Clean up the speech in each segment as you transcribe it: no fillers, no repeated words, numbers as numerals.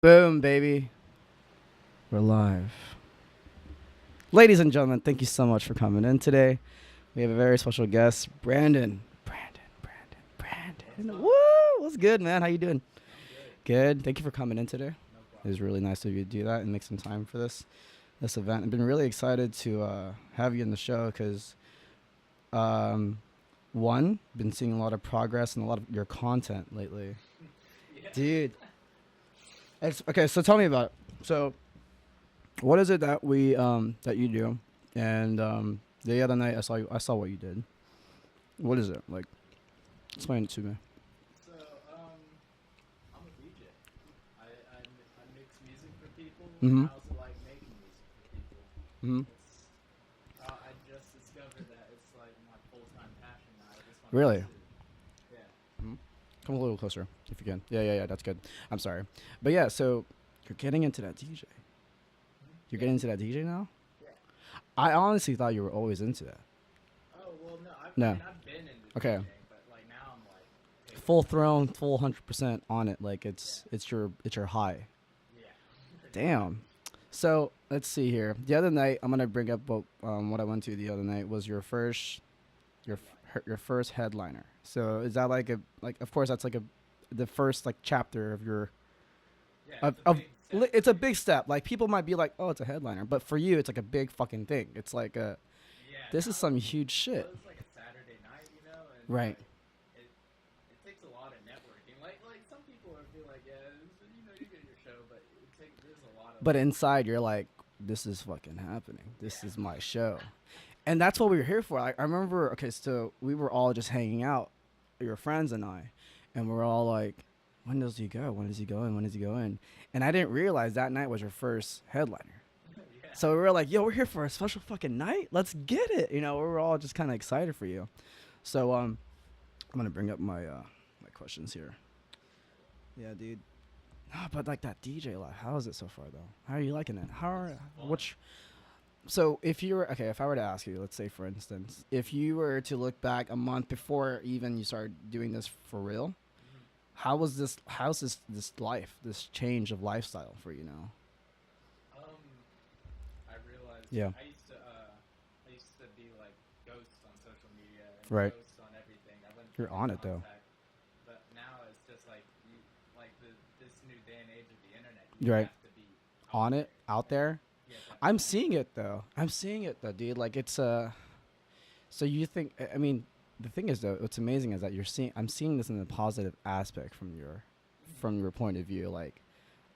Boom, baby. We're live. Ladies and gentlemen, thank you so much for coming in today. We have a very special guest, Brandon. Brandon. Woo! What's good, man? How you doing? Good. Thank you for coming in today. It was really nice of you to do that and make some time for this event. I've been really excited to have you in the show because, um, one, been seeing a lot of progress and a lot of your content lately, dude. It's okay. So tell me about it. So what is it that we that you do? And the other night I saw what you did. What is it like? Explain it to me. So, I'm a DJ. I mix music for people, and Mm-hmm. I also like making music for people. Mm-hmm. It's I just discovered that it's like my full time passion now. I just want to Really? pursue. Yeah. Mhm. Come a little closer if you can. Yeah. That's good. I'm sorry, but yeah. So you're getting into that DJ. You're Yeah. getting into that DJ now. Yeah. I honestly thought you were always into that. Oh well, no. I No. mean, I've been into Okay. DJing, but like now I'm like taking Full it. thrown, full 100% on it. Like Yeah. it's your high. Yeah. Pretty much. Damn. So let's see here. The other night, I'm gonna bring up what I went to the other night was your first headliner. So is that like a like of course that's like a the first like chapter of your Yeah. of, It's a of big step it's for a me. big step. Like people might be like, oh, it's a headliner, but for you, it's like a big fucking thing. It's like Yeah. this is No. some huge Well, shit. it was like a Saturday night, and Right. like it takes a lot of networking. Like some people would be like, yeah, you get your show, but there's a lot of But inside, you're like, this is fucking happening. This yeah, is my show, and that's what we were here for. I remember. Okay, so we were all just hanging out, your friends and I, and we're all like, when does he go? When does he go in? When does he go in? And I didn't realize that night was your first headliner. yeah, So we were like, yo, we're here for a special fucking night. Let's get it. You know, we were all just kind of excited for you. So I'm gonna bring up my questions here. Yeah, dude. No, but like that DJ life, how is it so far though? How are you liking it? How it's are fun. which so if you were okay, if I were to ask you, let's say for instance, if you were to look back a month before even you started doing this for real, Hmm. how's this life, this change of lifestyle for you now? Um, I realized Yeah. I used to be like ghost on social media and Right. ghost on everything. I wouldn't You're keep in on it though. contact, but now it's just like this new day and age of the internet. You You're right. have to be out On it, there, out and there. you have to have I'm seeing content. it though. Dude. Like it's so you think I mean the thing is though, what's amazing is that I'm seeing this in a positive aspect Hmm. from your point of view. Like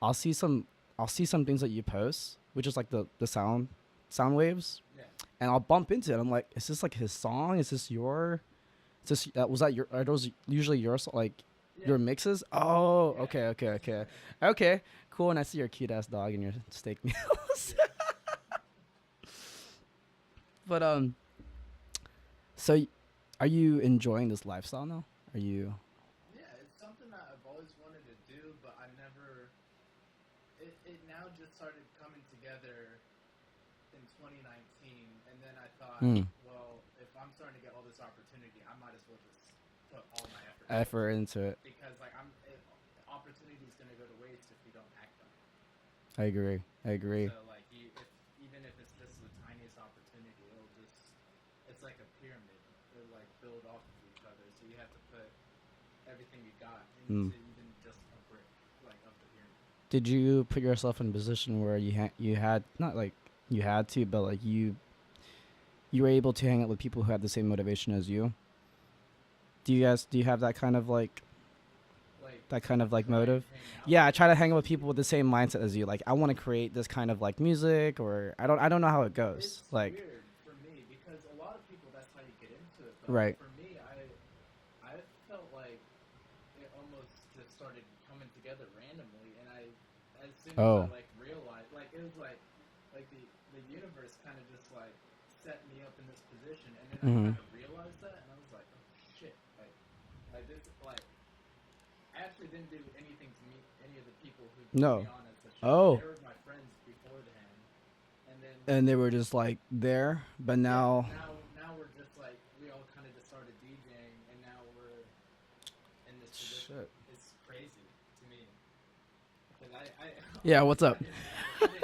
I'll see some I'll see some things that you post, which is like the sound waves, Yeah, and I'll bump into it. I'm like, is this like his song? Is this your? Is this was that your? Are those usually your like yeah, your mixes? Oh, yeah. okay, cool. And I see your cute ass dog and your steak meals. But so are you enjoying this lifestyle now? Are you? Yeah, it's something that I've always wanted to do, but I never. It now just started coming together in 2019, and then I thought, Hmm. well, if I'm starting to get all this opportunity, I might as well just put all my effort into Effort it into it. because opportunity is going to go to waste if you don't act on it. I agree. I agree. So like even if it's just the tiniest opportunity, it's like a pyramid. It'll like build off of each other. So you have to put everything you got Hmm. into even just a brick like of the pyramid. Did you put yourself in a position where you had not like you had to, but like you were able to hang out with people who had the same motivation as you? Do you have Like that kind of like try and motive? hang out Yeah, I with try to hang out with those people with people. the same mindset as you. Like I want to create this kind of like music, or I don't know how it goes. It's Like weird for me because a lot of people that's how you get into it, but right. for me, I felt like it almost just started coming together randomly, and I as soon as I Oh. like realized, like it was like the universe kind of just like set me up in this position, and then I Hmm. kind of realized that, and I was like, oh shit, like this like I actually didn't do anything to meet any of the people who put me No. on as the show. They Oh. were my friends beforehand, and then And they were just like there, but yeah, now. now we're just like we all kind of just started DJing, and now we're in this position. Shit. It's crazy to me because I Yeah, what's up? I didn't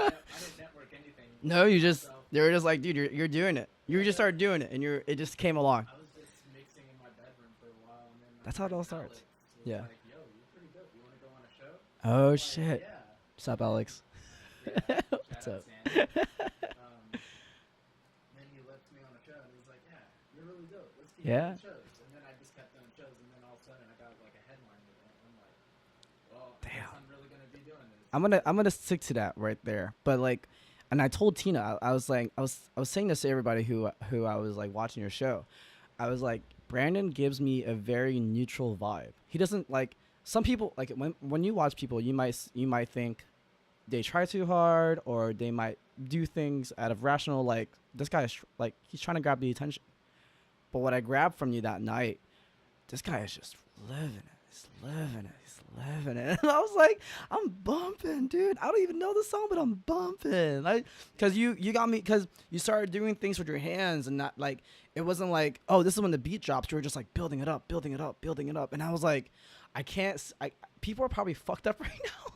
network anything. No, you just myself. they were just like, dude, you're doing it. You just started doing it, and it just came along. I was just mixing in my bedroom for a while, and then That's my how it all friend starts. Alex was Yeah. like, "Yo, you're pretty dope. You want to go on a show?" Oh I'm like, shit. "Yeah." What's up, And then- Alex? Yeah. What's Shout out up? Sam. Then he left me on a show, and he was like, "Yeah, you're really dope. Let's keep Yeah. doing shows." And then I just kept doing shows, and then all of a sudden I got like a headline with it. I'm like, "Well, I guess Damn. I'm really gonna be doing this." I'm gonna stick to that right there. But like, and I told Tina, I was like, I was saying this to everybody who I was like watching your show. I was like, Brandon gives me a very neutral vibe. He doesn't like some people like when you watch people, you might think they try too hard or they might do things out of rational like this guy is like he's trying to grab the attention. But what I grabbed from you that night, this guy is just living it. He's living it. He's living it. And I was like, I'm bumping, dude. I don't even know the song, but I'm bumping. Like, cause you got me, cause you started doing things with your hands and not like, it wasn't like, oh, this is when the beat drops. You were just like building it up, building it up, building it up. And I was like, people are probably fucked up right now.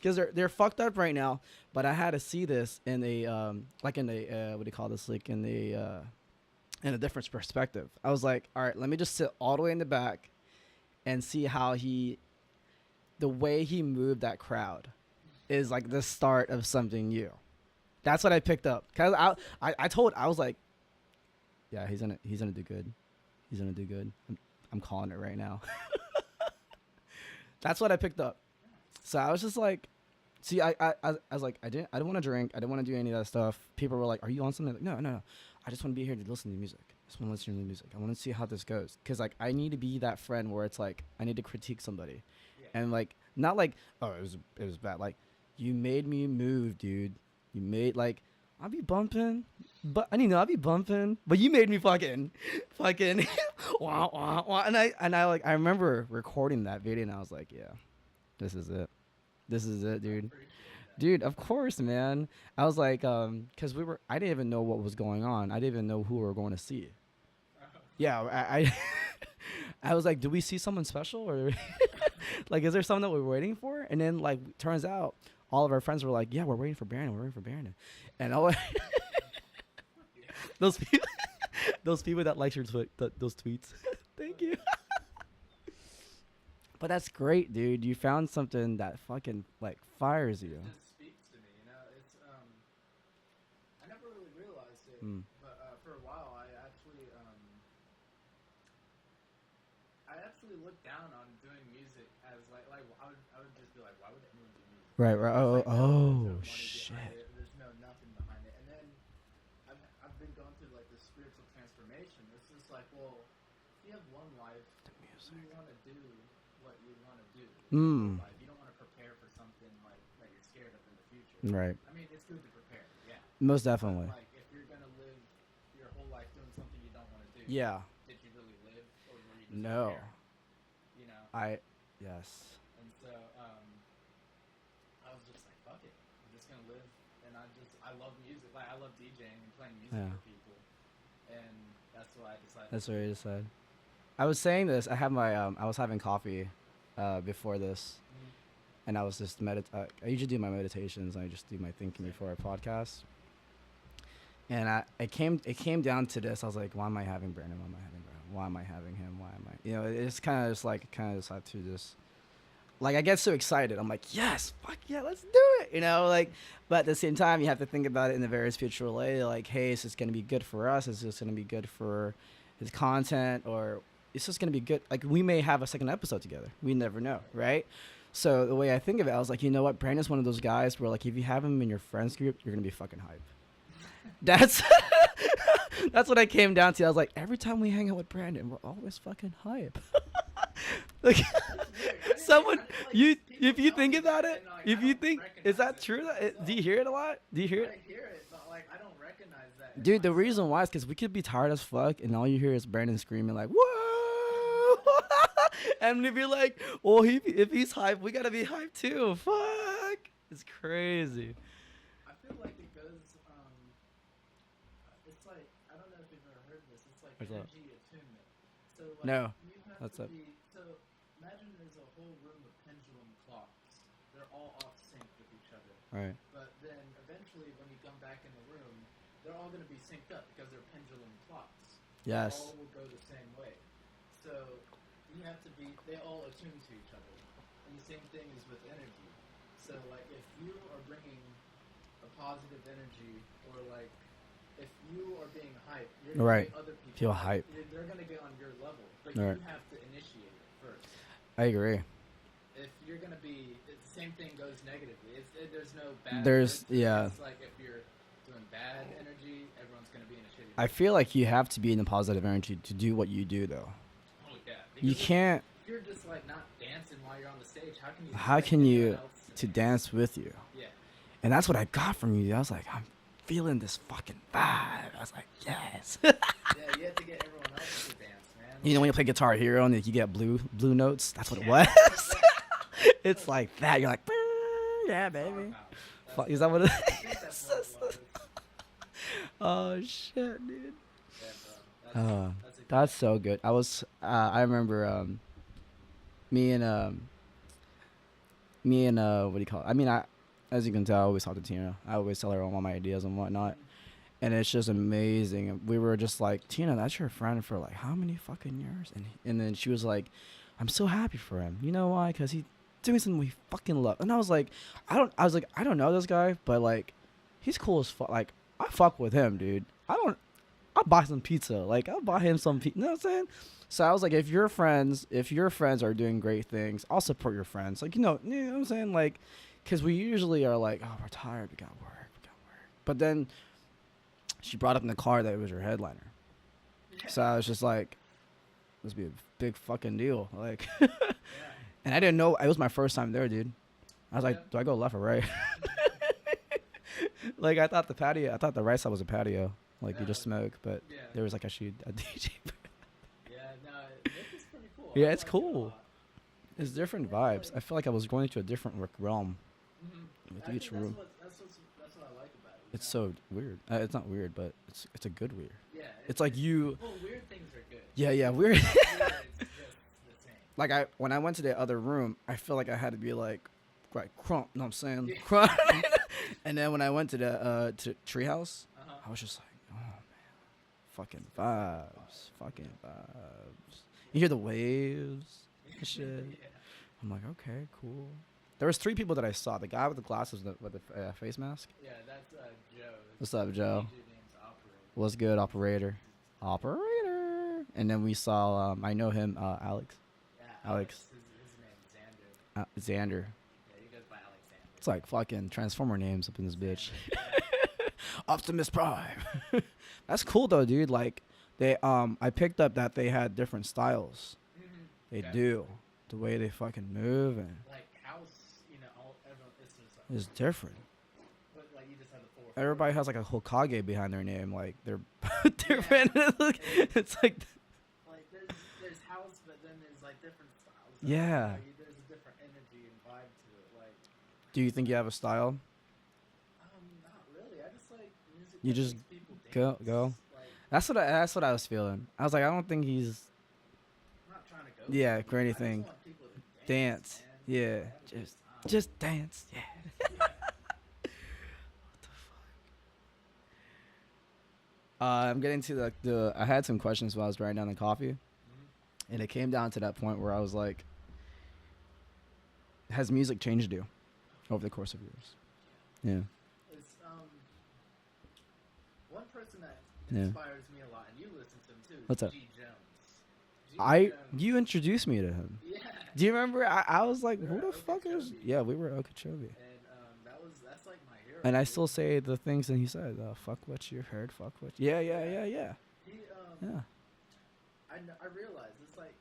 Because they're fucked up right now, but I had to see this in a like in a what do you call this, like in a different perspective. I was like, all right, let me just sit all the way in the back and see how the way he moved that crowd is like the start of something new. That's what I picked up. Cause I was like, yeah, he's gonna do good. He's gonna do good. I'm calling it right now. That's what I picked up. So I was just like, see, I was like, I didn't want to drink. I didn't want to do any of that stuff. People were like, are you on something? Like, no. I just want to be here to listen to music. I just want to listen to music. I want to see how this goes. Cause like, I need to be that friend where it's like, I need to critique somebody. Yeah. And like, not like, oh, it was bad. Like, you made me move, dude. You made like, I'll be bumping, but I'll be bumping, but you made me fucking, wah, wah, wah. And I remember recording that video and I was like, yeah, this is it. This is it, dude. Appreciate that. Dude, of course, man. I was like, cause I didn't even know what was going on. I didn't even know who we were going to see. Yeah, I was like, do we see someone special or like, is there someone that we're waiting for? And then like, turns out all of our friends were like, yeah, we're waiting for Brandon. And all those people that like your those tweets. Thank you. But that's great, dude. You found something that fucking like fires you. It just speaks to me, you know. It's I never really realized it, Mm. but for a while, I actually looked down on doing music as like I would just be like, why would anyone do music? Right. There's Oh, like no money shit. behind it. There's nothing behind it. And then I've been going through like this spiritual transformation. It's just like, well, if you have one life, you want to do what you want to do. Mm. Like, you don't want to prepare for something like that you're scared of in the future. Right. I mean, it's good to prepare, yeah. Most definitely. Like, if you're gonna live your whole life doing something you don't want to do, Yeah. did you really live, or were you just No. prepare? You know. Yes. And so I was just like, fuck it, I'm just gonna live, and I love music, like I love DJing and playing music Yeah. for people, and that's why I decided. That's what you said. I was saying this. I was having coffee, before this, and I was just I usually do my meditations. I just do my thinking before I podcast. And it came down to this. I was like, why am I having Brandon? Why am I having Brandon? Why am I having him? Why am I? You know, it's kind of just like just had to just. Like I get so excited. I'm like, yes, fuck yeah, let's do it. You know, like, but at the same time, you have to think about it in a very spiritual way. Like, hey, is this gonna be good for us? Is this gonna be good for his content, or it's just gonna be good? Like, we may have a second episode together. We never know, right? So the way I think of it, I was like, you know what? Brandon's one of those guys where like, if you have him in your friends group, you're gonna be fucking hype. That's that's what I came down to. I was like, every time we hang out with Brandon, we're always fucking hype. Like, someone if you think about it, if you think, is that true? Do you hear it a lot? Do you hear it? I hear it, but like I don't recognize that. in Dude, the myself. reason why is because we could be tired as fuck, and all you hear is Brandon screaming like, "Whoa!" And if you're like, "Well, if he's hype, we gotta be hype too." Fuck, it's crazy. I feel like it goes. It's like I don't know if you've ever heard this. It's like What's that? energy attunement. So like No. you have What's to up? be. So imagine there's a whole room of pendulum clocks. They're all off sync with Right. But then eventually, when you come back in the room, they're all going to be synced up because they're pendulum clocks. Yes. They all will go the same way. So you have to be. They all attune to each other, and the same thing is with energy. So like, if you are bringing a positive energy, or like, if you are being hyped, you're going Right. to get other people Feel hype. They're going to get on your level, but Right. you have to initiate it first. I agree. If you're gonna be, the same thing goes negatively. There's no bad. There's good. yeah. It's like if you're doing bad energy, everyone's gonna be in a shitty. I feel like you have to be in a positive energy to do what you do, though. Oh yeah. You Because can't. If you're just like not dancing while you're on the stage, how can you? How expect can you anyone else to dance with you? Yeah. And that's what I got from you. I was like, I'm feeling this fucking vibe. I was like, yes. Yeah, you have to get everyone else to dance, man. You know when you play Guitar Hero and you get blue notes? That's what it was. It's like that. You're like, yeah, baby. Fuck, is that what it I think that's what it was. Oh shit, dude. Yeah, bro. Uh, That's a good That's so good. I remember me and what do you call it? I mean, as you can tell, I always talk to Tina. I always tell her all my ideas and whatnot. And it's just amazing. We were just like, Tina, that's your friend for like how many fucking years? And then she was like, I'm so happy for him. You know why? Because he's doing something we fucking love. And I was like, I don't know this guy, but like, he's cool as fuck. Like, I fuck with him, dude. I'll buy some pizza. Like, I'll buy him some pizza. You know what I'm saying? So I was like, if your friends are doing great things, I'll support your friends. Like, you know what I'm saying? Like, because we usually are like, oh, we're tired. We got work. But then she brought up in the car that it was your headliner. So I was just like, this be a big fucking deal. Like, Yeah. and I didn't know. It was my first time there, dude. I was like, Yeah. do I go left or right? Like, I thought the right side was a patio. Like, you just smoke. But Yeah. there was like a DJ. Yeah, no, Nick is pretty cool. Yeah, I it's like it a cool. lot. It's different vibes. I feel like I was going to a different realm Mhm. with I each think room. That's what I like about it. It's so weird. It's not weird, but it's a good weird. Yeah. It's like you. Well, weird things are good. Yeah, weird. Weird is just the same. Like when I went to the other room, I feel like I had to be like crump. You know what I'm saying? Yeah. Crump. And then when I went to the to Treehouse, Uh-huh. I was just like, oh man, fucking vibes. You hear the waves and shit. Yeah. I'm like, okay, cool. There was 3 people that I saw. The guy with the glasses with the face mask. Yeah, that's Joe. What's up, Joe? DJ name's Operator. What's good, operator? And then we saw, I know him, Alex. Yeah, Alex. His name's Xander. Xander. Yeah, he goes by Alexander. It's like fucking Transformer names up in this bitch. Yeah. Optimus Prime. That's cool though, dude. Like I picked up that they had different styles. Mhm. They Yeah. do. The way they fucking move and Like house, everyone it's just like, it's different. but like you just have the 4. Everybody has like a Hokage behind their name. Like they're different. It's like Like there's house, but then there's like different styles. Yeah. There's a different energy and vibe to it. Like, do you think you have a style? not really. I just like music. You that just makes people go. dance. Like, That's what I was feeling. I was like, I don't think he's I'm not trying to go. Yeah, for for it. anything. I just want people to dance. man. Yeah. Have a good time. Just dance. Yeah. Yeah. I'm getting to the I had some questions while I was writing down the coffee, Mhm. and it came down to that point where I was like, has music changed you over the course of years? Yeah. It's one person that Yeah. inspires me a lot, and you listen to him too. What's up? G Jones. You introduced me to him. Yeah. Do you remember? I was like, We who were the at fuck is? Okeechobee. Yeah, we were at Okeechobee. And that's like my hero. And I dude. still say the things that he said. Fuck what you heard. Fuck what. Yeah. He Yeah. I realize it's like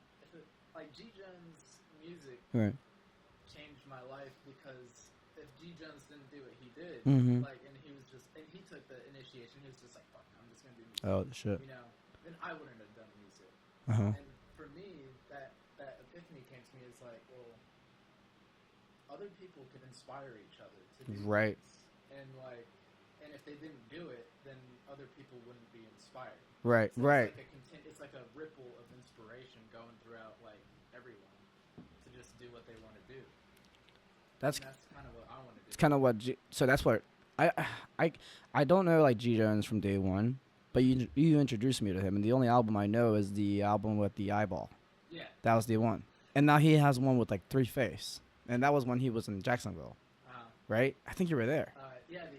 like G Jones' music Right. changed my life because if G Jones didn't do what he did, Mhm. like and he took the initiation, he was just like, fuck, I'm just gonna do music. Oh shit. Then I wouldn't have done music. Uh huh. And for me, that epiphany came to me as like, well, other people could inspire each other to do Right. things. And if they didn't do it, then other people wouldn't be inspired. Right. So Right. It's like a ripple of inspiration going throughout like everyone to just do what they want to do. That's and that's kind of what I want to do. it's kind of what. So that's what I I I don't know like G Jones from day one, but you introduced me to him, and the only album I know is the album with the eyeball. Yeah. That was the one, and now he has one with like 3 Face, and that was when he was in Jacksonville, right? I think you were there. Yeah, the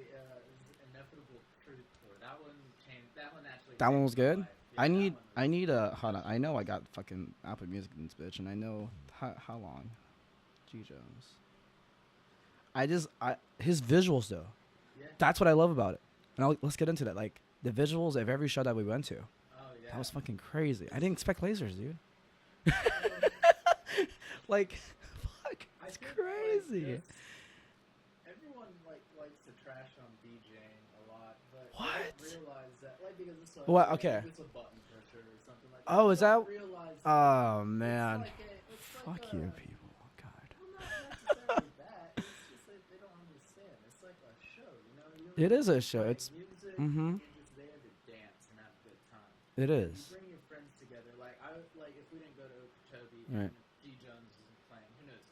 inevitable truth tour. That one changed. That one actually. That one was changed my good. life. Yeah, that one was I need a hold on. I know I got fucking Apple Music in this bitch, and I know how long. G Jones. I his visuals though. Yeah. That's what I love about it. And let's get into that. Like the visuals of every show that we went to. Oh yeah. That was fucking crazy. I didn't expect lasers, dude. Like, fuck, I it's think, crazy. Like, everyone likes to trash on DJing a lot, but What? they don't realize that because it's like What? Okay. it's a button pusher or something like that. Oh, They is don't that? realize Oh it's man. like it's Fuck like you, people. God. Well, not necessarily that. It's just like they don't understand. It's like a show, you know. It is a show. Play It's music. mhm. You're just there to dance and have a good time. It You is. bring your friends together. Like if we didn't go to Okeechobee Right. and G Jones isn't playing, who knows?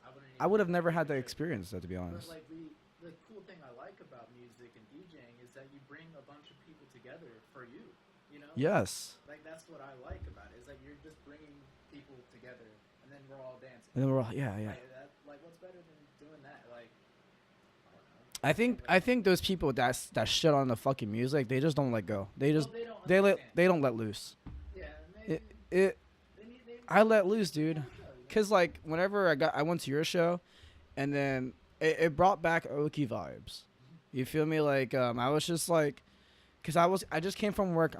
I would have even never had that Okeechobee. experience, though, to be But honest. like the cool thing I like about music and DJing is that you bring a bunch of people together for you. You know? Yes. Like that's what I like about it. Is that you're just bringing people together and then we're all dancing. And then we're all yeah. Like what's better than doing that? Like I don't know. I think those people that shit on the fucking music, they just don't let go. They just Well, they don't they understand. don't let loose. Yeah, and It they I let loose, dude. show, you know? Cause like whenever I went to your show, and then it brought back Oki vibes. You feel me? Like I was just like, cause I just came from work.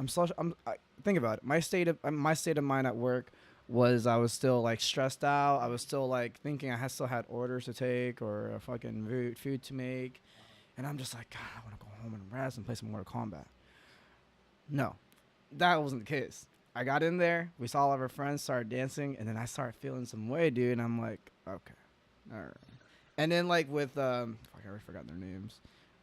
Think about it. My state of mind at work was I was still like stressed out. I was still like thinking still had orders to take or a fucking food to make, and I'm just like, God, I want to go home and rest and play some Mortal Kombat. No, that wasn't the case. I got in there, we saw all of our friends, started dancing, and then I started feeling some way, dude. And I'm like, okay, all right. And then like with fuck, I already forgot their names.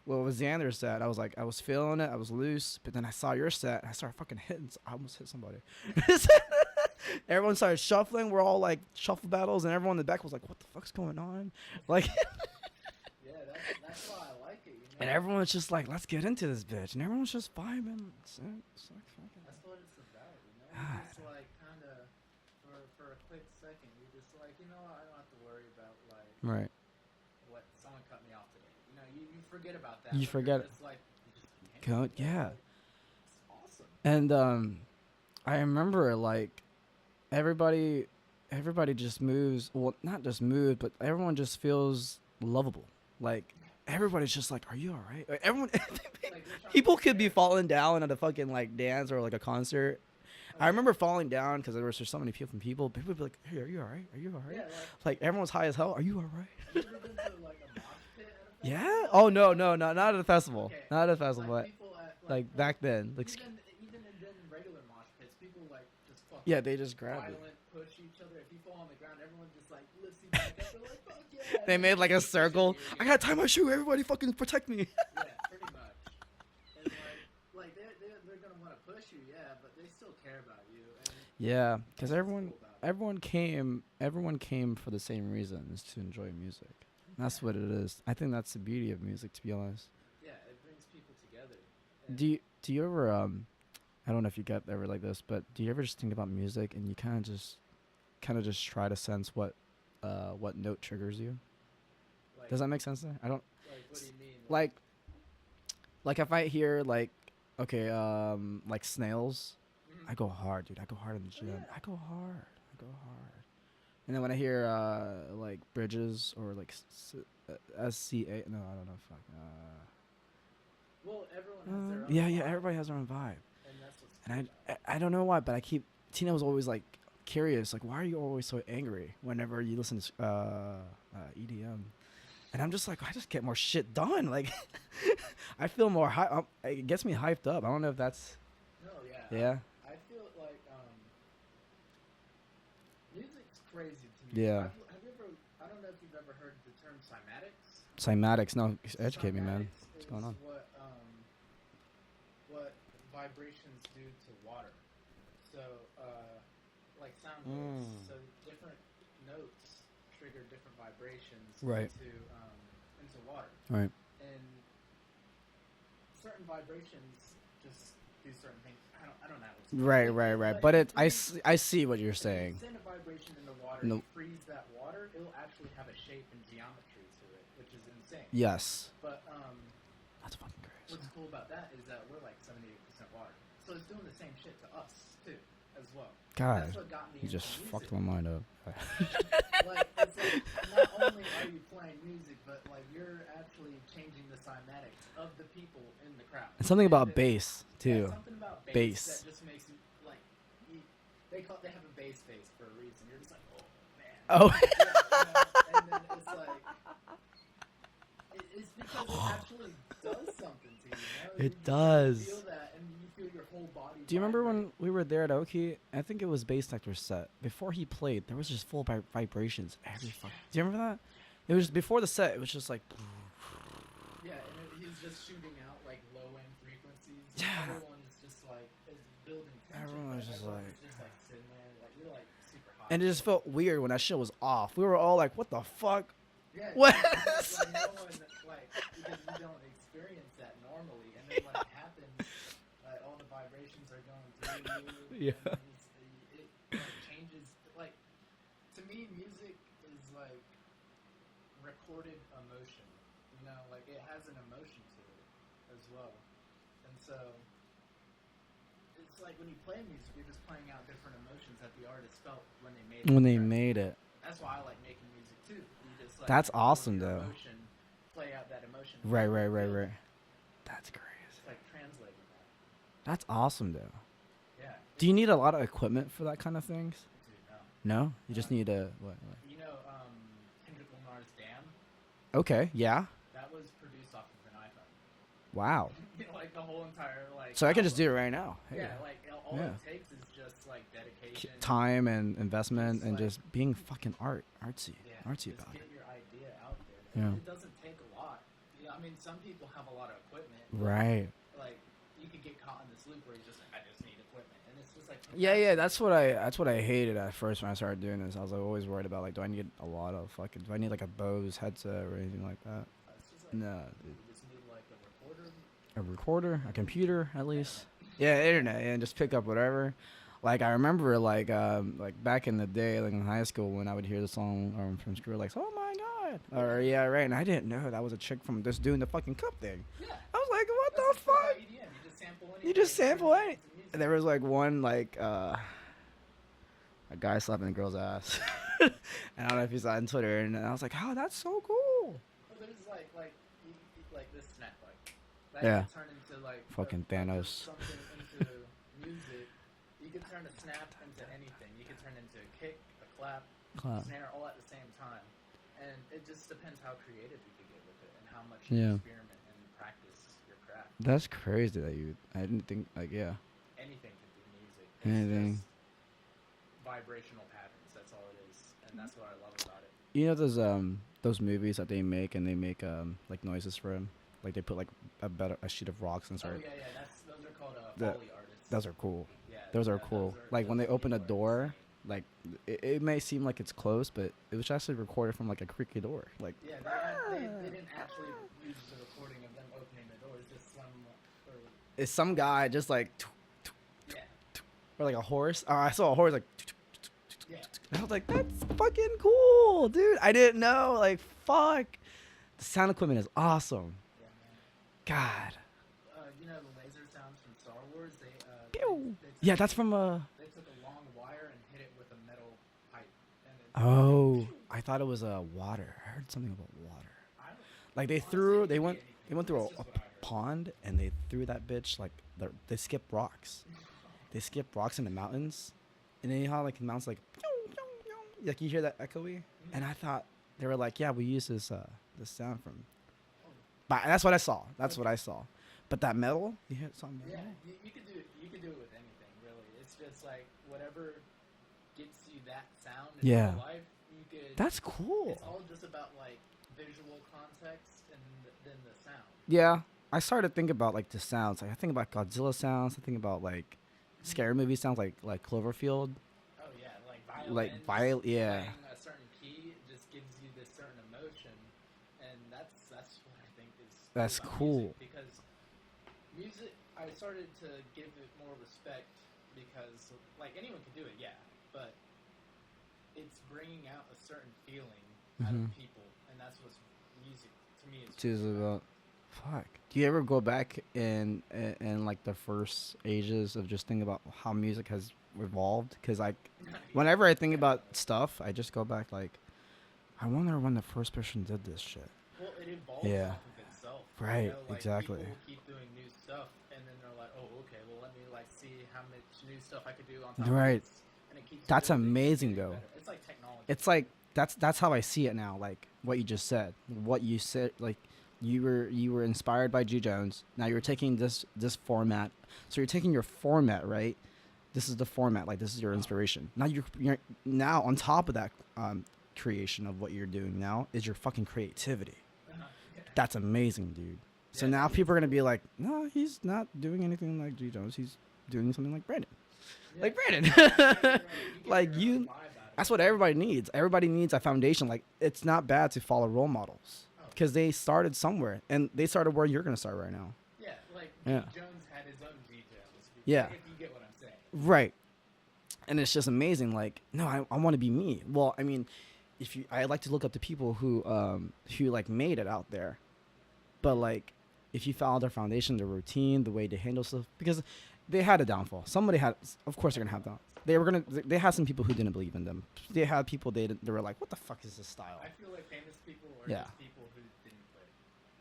Well, with Xander's set, I was like, I was feeling it, I was loose. But then I saw your set, and I started fucking hitting. I almost hit somebody. Everyone started shuffling. We're all like shuffle battles, and everyone in the back was like, what the fuck's going on? Like, Yeah, that's why I like it. You know? and everyone's just like, let's get into this bitch, and everyone's just vibing. It's like fucking. That's what it's about, you know. You just like kind of for a quick second, you're just like, you know, I don't have to worry about like Right. what someone cut me off today. You know, you forget about that. You but forget you're just like, you just Go, yeah. It's awesome. And I remember like everybody just moves. Well, not just moves, but everyone just feels lovable. Like everybody's just like, "Are you all right?" Like, everyone, Like, they're trying people to could be care. falling down at a fucking like dance or like a concert. I remember falling down because there was just so many people. People would be like, "Hey, are you all right? Are you all right?" Yeah, Like everyone's high as hell. Are you all right? have you ever been to like a mosh pit at a Yeah. festival? Oh no, not at a festival. Okay. Not at a festival, Like but people at, like back then, like even in regular mosh pits, people like just fucking yeah, they just grabbed it. violent, push each other. If you fall on the ground, everyone just like lifts you back up. They're like, fuck yeah. They made like a Keep pushing circle. you, I gotta tie my shoe. Everybody fucking protect me. Yeah, pretty much. And like they're gonna want to push you, yeah, but they still care about you. And Yeah, because that's what's cool about it. everyone came for the same reason, is to enjoy music. That's what it is. I think that's the beauty of music, to be honest. Yeah, it brings people together. And Do you ever I don't know if you get ever like this, but do you ever just think about music and you kind of just try to sense what note triggers you? like, Does that make sense? There? I don't like what do you mean? like if I hear like okay like snails, Mhm. I go hard, dude. I go hard in the gym. yeah. I go hard. And then when I hear like bridges or like SCA, no, I don't know. Fuck. Well, everyone has their own. Yeah, vibe, everybody has their own vibe. And that's what's cool And about I don't know why, but Tina was always like curious, like why are you always so angry whenever you listen to EDM? And I'm just like, I just get more shit done. Like, I feel more it gets me hyped up. I don't know if that's it. No, yeah. yeah. I feel like music's crazy to me. Yeah. Have you ever? I don't know if you've ever heard the term cymatics. Cymatics. No, educate me, man. Cymatics What's going on? is what vibrations do to water. So, like sound waves. Mm. So different notes trigger different vibrations Right. into water. Right. And certain vibrations just do certain things. I don't know how to explain Right, it. right, right. But But if I see what you're if you saying. send a vibration in the water, No. you freeze that water, it'll actually have a shape and geometry to it, which is insane. Yes. But That's fucking crazy. what's cool about that is that we're like 78% water, so it's doing the same shit to us too, as well. God, That's what got me you into just music. fucked my mind up. Like, it's like not only are you playing music, but like you're actually changing the cymatics of the people in the crowd. And something And about bass yeah, too. something about bass, Bass. that just makes you like they have a bass face for a reason. You're just like, oh man. Oh. Yeah, you know? And then it's like it's because it actually does something to you. You know? It You does. feel that, and you feel your whole body. Do you remember vibrate. when we were there at Oki? I think it was Bass Nectar's set. Before he played, there was just full vibrations every fucking. Do you remember that? It was before the set. It was just like. Yeah, and he's just shooting out like low end frequencies. And Yeah. everyone's just like is building tension. Everyone was but just everyone's like- just like sitting there, like you're like super hot. And it just felt weird when that shit was off. We were all like, "What the fuck?" yeah, What? it's like no one like because you don't experience that normally, and then when it happens, like all the vibrations are going through you. Yeah. And it like, changes. Like to me, music is like recorded emotion. You know, like it has an emotion to it as well. And so it's like when you play music, you're just playing out different emotions that the artist felt when they made it. When they Right. made it. That's why I like making music too. You just like That's feel awesome, your though. Emotion, play out that emotion. Right, right, right, Feel it. right. That's crazy. It's like translating that. That's awesome, though. Yeah. Do you need a lot of equipment for that kind of things? Dude, no. No, you just need a what? You know, Kendrick Lamar's "Damn." Okay, yeah. That was produced off of an iPhone. Wow. You know, like the whole entire like. So I can just do it album. right now. Hey. Yeah, like all Yeah. it takes is just like dedication. Time and investment Just and like- just being fucking artsy Yeah, artsy just about get it. your idea out there. Yeah. It doesn't take a lot. You know, I mean, some people have a lot of equipment. Right. Like you could get caught in this loop where you're just like, I just need equipment, and it's just like. Yeah. That's what I hated at first when I started doing this. I was like always worried about like, do I need a lot of fucking? Do I need like a Bose headset or anything like that? It's just like, No, dude. you just need like a recorder. A recorder, a computer at least. Yeah, internet, and just pick up whatever. Like I remember, like back in the day, like in high school, when I would hear the song from school, like, "Oh my god," or yeah, right, and I didn't know that was a chick from just doing the fucking cup thing. Yeah. I was like, "What That's the just about fuck?" EDM. You just sample anything. You just and turn sample it any- into music. And there was like one like a guy slapping a girl's ass. And I don't know if you saw it on Twitter, and I was like, "Oh, that's so cool." Well, there's like this snap that Yeah. can turn into like Fucking Thanos. something into music. You can turn a snap into anything. You can turn into a kick, a clap, Clap. snare, all at the same time. And it just depends how creative you can get with it and how much Yeah. you experiment and practice your craft. That's crazy that I didn't think like yeah. Anything can be music. It's Anything. just vibrational patterns. That's all it is, and that's what I love about it. You know those movies that they make and they make like noises for him, like they put like a sheet of rocks and Oh start. yeah, those are called The- Foley artists. Those are cool. Yeah, Those are that- cool. Like when they those open a people are door, insane. like it may seem like it's closed, but it was actually recorded from like a creaky door. Like Yeah, they didn't actually use the recording of them opening the door. It's just some, or, it's some guy just like, yeah, or like a horse. I saw a horse like. yeah. And I was like, that's fucking cool, dude. I didn't know. Like, fuck. The sound equipment is awesome. Yeah, man. God. You know the laser sounds from Star Wars? Pew. They took, Yeah, that's from They took a long wire and hit it with a metal pipe. And it, Oh, I thought it was water. I heard something about water. I don't, Like honestly, they it could went be anything. they went through That's a just what I heard. pond and they threw that bitch like they skipped rocks. They skipped rocks in the mountains, and then you know how like the mountains like you hear that echoey, and I thought they were like, yeah, we use this sound from. But that's what I saw. That's what I saw. But that metal, you hear something? Yeah, you could do it with anything, really. It's just like whatever gets you that sound in Yeah. your life, you could. That's cool. It's all just about like visual context and then the sound. Yeah, I started to think about like the sounds. Like I think about Godzilla sounds. I think about like scary movie sounds, like Cloverfield. Oh yeah, like Like violins yeah. playing a certain key just gives you this certain emotion, and that's That's about cool. music, because music, I started to give it more respect, because like anyone can do it, yeah, but it's bringing out a certain feeling out of Mm-hmm. people, and that's what music to me is Choose really about. about. Fuck. Do you ever go back in like the first ages of just thinking about how music has evolved? Because like, Yeah, whenever I think about definitely. stuff, I just go back like, I wonder when the first person did this shit. Well, it evolves Yeah. off of itself. You Right. know, like Exactly. people will keep doing new stuff, and then they're like, "Oh, okay. Well, let me like see how much new stuff I could do on top of Right. this," and it keeps That's building and amazing getting though. better. It's like technology. It's like that's how I see it now. Like what you just said. What you said. Like you were inspired by G Jones. Now you're taking this format. So you're taking your format, right? This is the format. Like this is your Uh, inspiration. Now you're now on top of that creation of what you're doing now is your fucking creativity. yeah, That's amazing, dude. So yeah, now it's people are gonna cool. be like, no, he's not doing anything like G Jones. He's doing something like Brandon. Yeah, Like Brandon. you get Like your own you. vibe out of That's it. what everybody needs. Everybody needs a foundation. Like it's not bad to follow role models Oh, because they started somewhere and they started where you're gonna start right now. yeah, like G Yeah. Jones had his own G Jones. Yeah. Like, if you get what I'm saying. Right. And it's just amazing. Like no, I want to be me. Well, I mean, if you, I like to look up to people who like made it out there, but like if you follow their foundation, their routine, the way they handle stuff, because they had a downfall. Somebody had, of course, they're gonna have that. They were gonna. They had some people who didn't believe in them. They had people they were like, "What the fuck is this style?" I feel like famous people are Yeah, just people who didn't quit.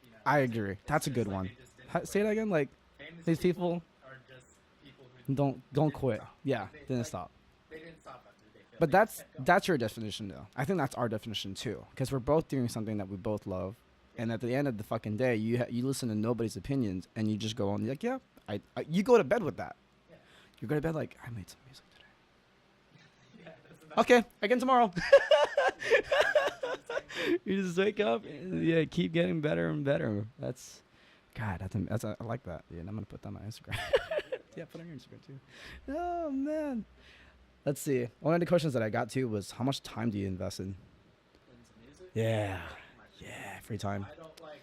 You know, I that's it. agree. It's That's a just good like one. they just didn't Say quit. that again. Like Famous these people people are just people who don't didn't quit. stop. Yeah, They didn't like stop. they didn't stop after they failed. But They just kept going. that's your definition though. I think that's our definition too, because we're both doing something that we both love, Yeah. and at the end of the fucking day, you listen to nobody's opinions and you just go on. You're like, yeah, you go to bed with that. Yeah. You go to bed like, I made some music today. Yeah, that's about Okay, again tomorrow. it. Exactly the same thing. You just wake up Getting and better. yeah, keep getting better and better. That's God. I like that. Yeah, and I'm gonna put that on my Instagram. Yeah, put it on your Instagram too. Oh man. Let's see. One of the questions that I got to was how much time do you invest in? Into music. Yeah. My Yeah, free time. I don't like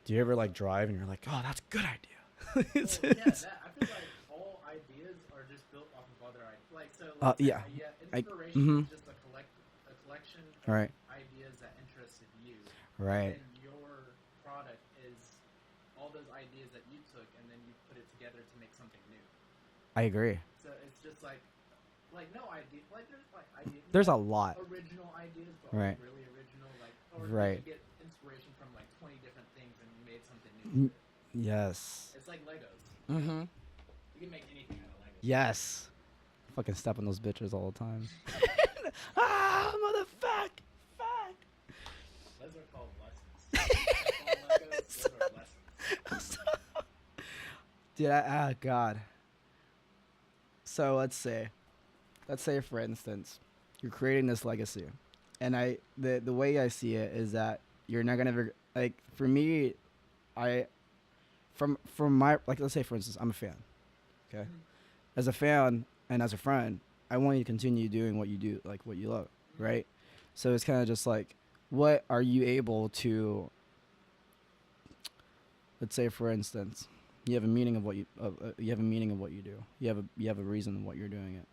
Do you ever like drive and you're like, oh, that's a good idea? Well, yeah, that I feel like all ideas are just built off of other ideas. Like so, let's say, Yeah. yeah, I- inspiration mhm. is just a collection of Right. ideas that interested you. Right. And your product is all those ideas that you took, and then you put it together to make something new. I agree. So it's just like no idea. Like there's like ideas. There's a lot. Original ideas, but Right. really original. Like or Right. you get inspiration from like 20 different things, and you made something new. Mm, With it. yes. It's like Legos. Mm-hmm. You can make anything out of Legos. Yes. Fucking step on those bitches all the time. Ah, motherfucker. Fuck. Those are called lessons. Step on Legos, those are lessons. Dude, God. So let's say for instance, you're creating this legacy, and the way I see it is that you're not gonna like for me, I from my like let's say for instance I'm a fan, okay, Mhm. as a fan and as a friend I want you to continue doing what you do like what you love, Mhm. right? So it's kind of just like what are you able to let's say for instance you have a meaning of what you have a meaning of what you do. You have a reason what you're doing it.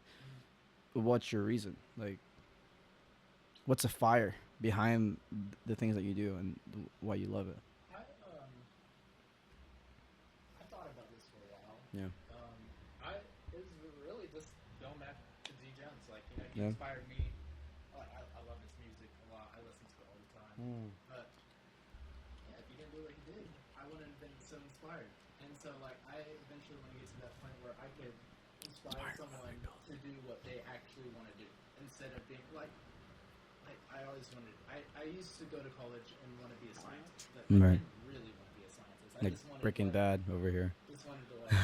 What's your reason? Like, what's the fire behind the things that you do and why you love it? I thought about this for a while. Yeah. It was really just going back to D Jones. Like he Yeah. inspired me. Like I love his music a lot. I listen to it all the time. But yeah, if he didn't do what he did, I wouldn't have been so inspired. And so like I eventually want to get to that point where I could inspire someone to do what they actually want to do instead of being like I always wanted. I used to go to college and want to be a scientist, but Right. I didn't really want to be a scientist. I Like just wanted Breaking to, like, Bad over here. just wanted to like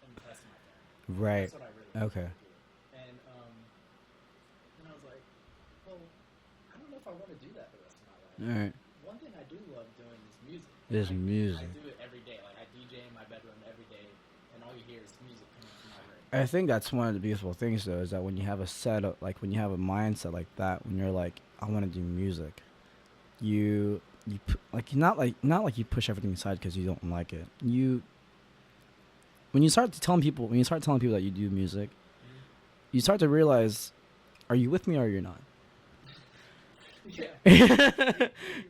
impress my parents. Right. That's what I really wanted Okay. to do. And then I was like, well, I don't know if I want to do that the rest of my life. All right. One thing I do love doing is music. Is I music. do it every day. Like I DJ in my bedroom every day, and all you hear is music coming from my room. I think that's one of the beautiful things though is that when you have a set of like when you have a mindset like that when you're like I want to do music, you not like you push everything aside because you don't like it. When you start telling people that you do music, you start to realize, are you with me or you're not? Yeah.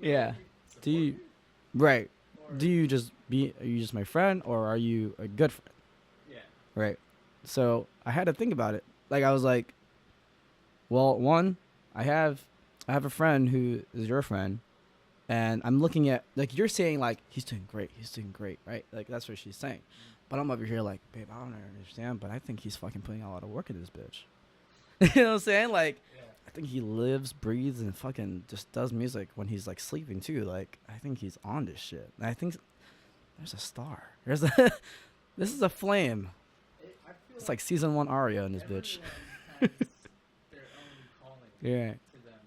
Yeah. Really Do support you me? right? Or Are you just my friend or are you a good friend? yeah. Right. So I had to think about it. Like I was like, well, one, I have I have a friend who is your friend, and I'm looking at like you're saying like he's doing great, right? Like that's what she's saying. But I'm over here like, babe, I don't understand, but I think he's fucking putting a lot of work in this bitch. You know what I'm saying? Like Yeah. I think he lives, breathes, and fucking just does music when he's like sleeping too. Like I think he's on this shit. And I think there's a star. There's a this is a flame. I feel It's like like season one Aria in this bitch. everyone has their own calling Yeah. to them,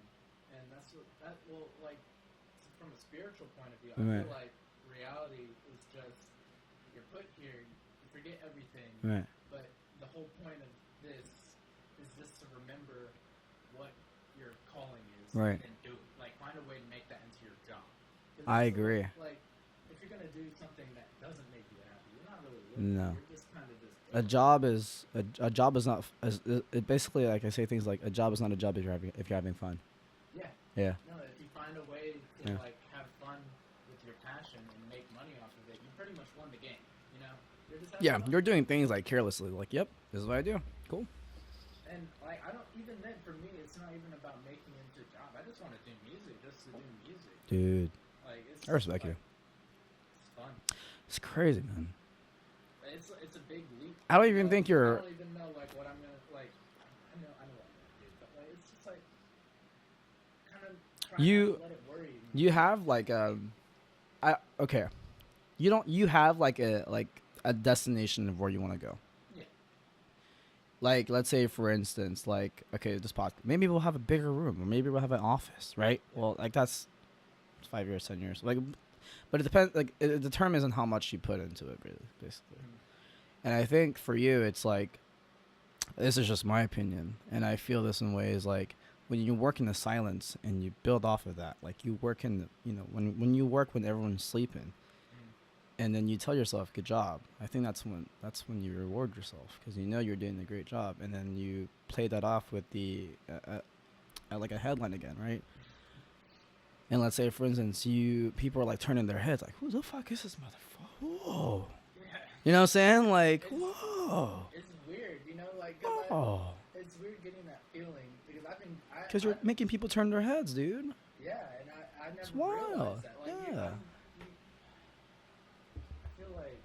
and that's what that well, like from a spiritual point of view, I Right. feel like reality is just you're put here, you forget everything, Right. but the whole point of this is just to remember what your calling is Right. and do it. Like find a way to make that into your job. 'Cause I that's the agree. Like if you're gonna do something that doesn't make you happy, you're not really living. No. You're just kind of just A job is a job is not it basically like I say things like a job is not a job if you're having fun. Yeah. Yeah. No, if you find a way to Yeah. like have fun with your passion and make money off of it, you pretty much won the game. You know, you're just having Yeah, fun. you're doing things like carelessly. Like, yep, this is what I do. Cool. And like I don't even then for me, it's not even about making it into a job. I just want to do music, just to do music. Dude, Like it's I respect you. It's fun. It's crazy, man. It's a big leap. I don't you even know? think I you're don't even know like what I'm gonna like. I know what I'm gonna do, but like it's just like kind of trying You- not to let it worry me. you have like I okay. You have like a destination of where you want to go. Yeah. Like let's say for instance, like okay, this podcast maybe we'll have a bigger room or maybe we'll have an office, right? Well, like that's 5 years, 10 years. Like but it depends like it determines on how much you put into it really, basically. And I think for you it's like this is just my opinion and I feel this in ways like when you work in the silence and you build off of that, like you work in when you work when everyone's sleeping and then you tell yourself good job, I think that's when you reward yourself because you know you're doing a great job and then you play that off with the like a headline again, right? And let's say for instance people are like turning their heads like who the fuck is this motherfucker? Whoa. Yeah. You know what I'm saying? Like It's- whoa. It's weird, you know, like 'cause Oh. it's weird getting that feeling because I've been Because you're making people turn their heads, dude. yeah, and I never It's wild. realized that. Like, Yeah. I feel like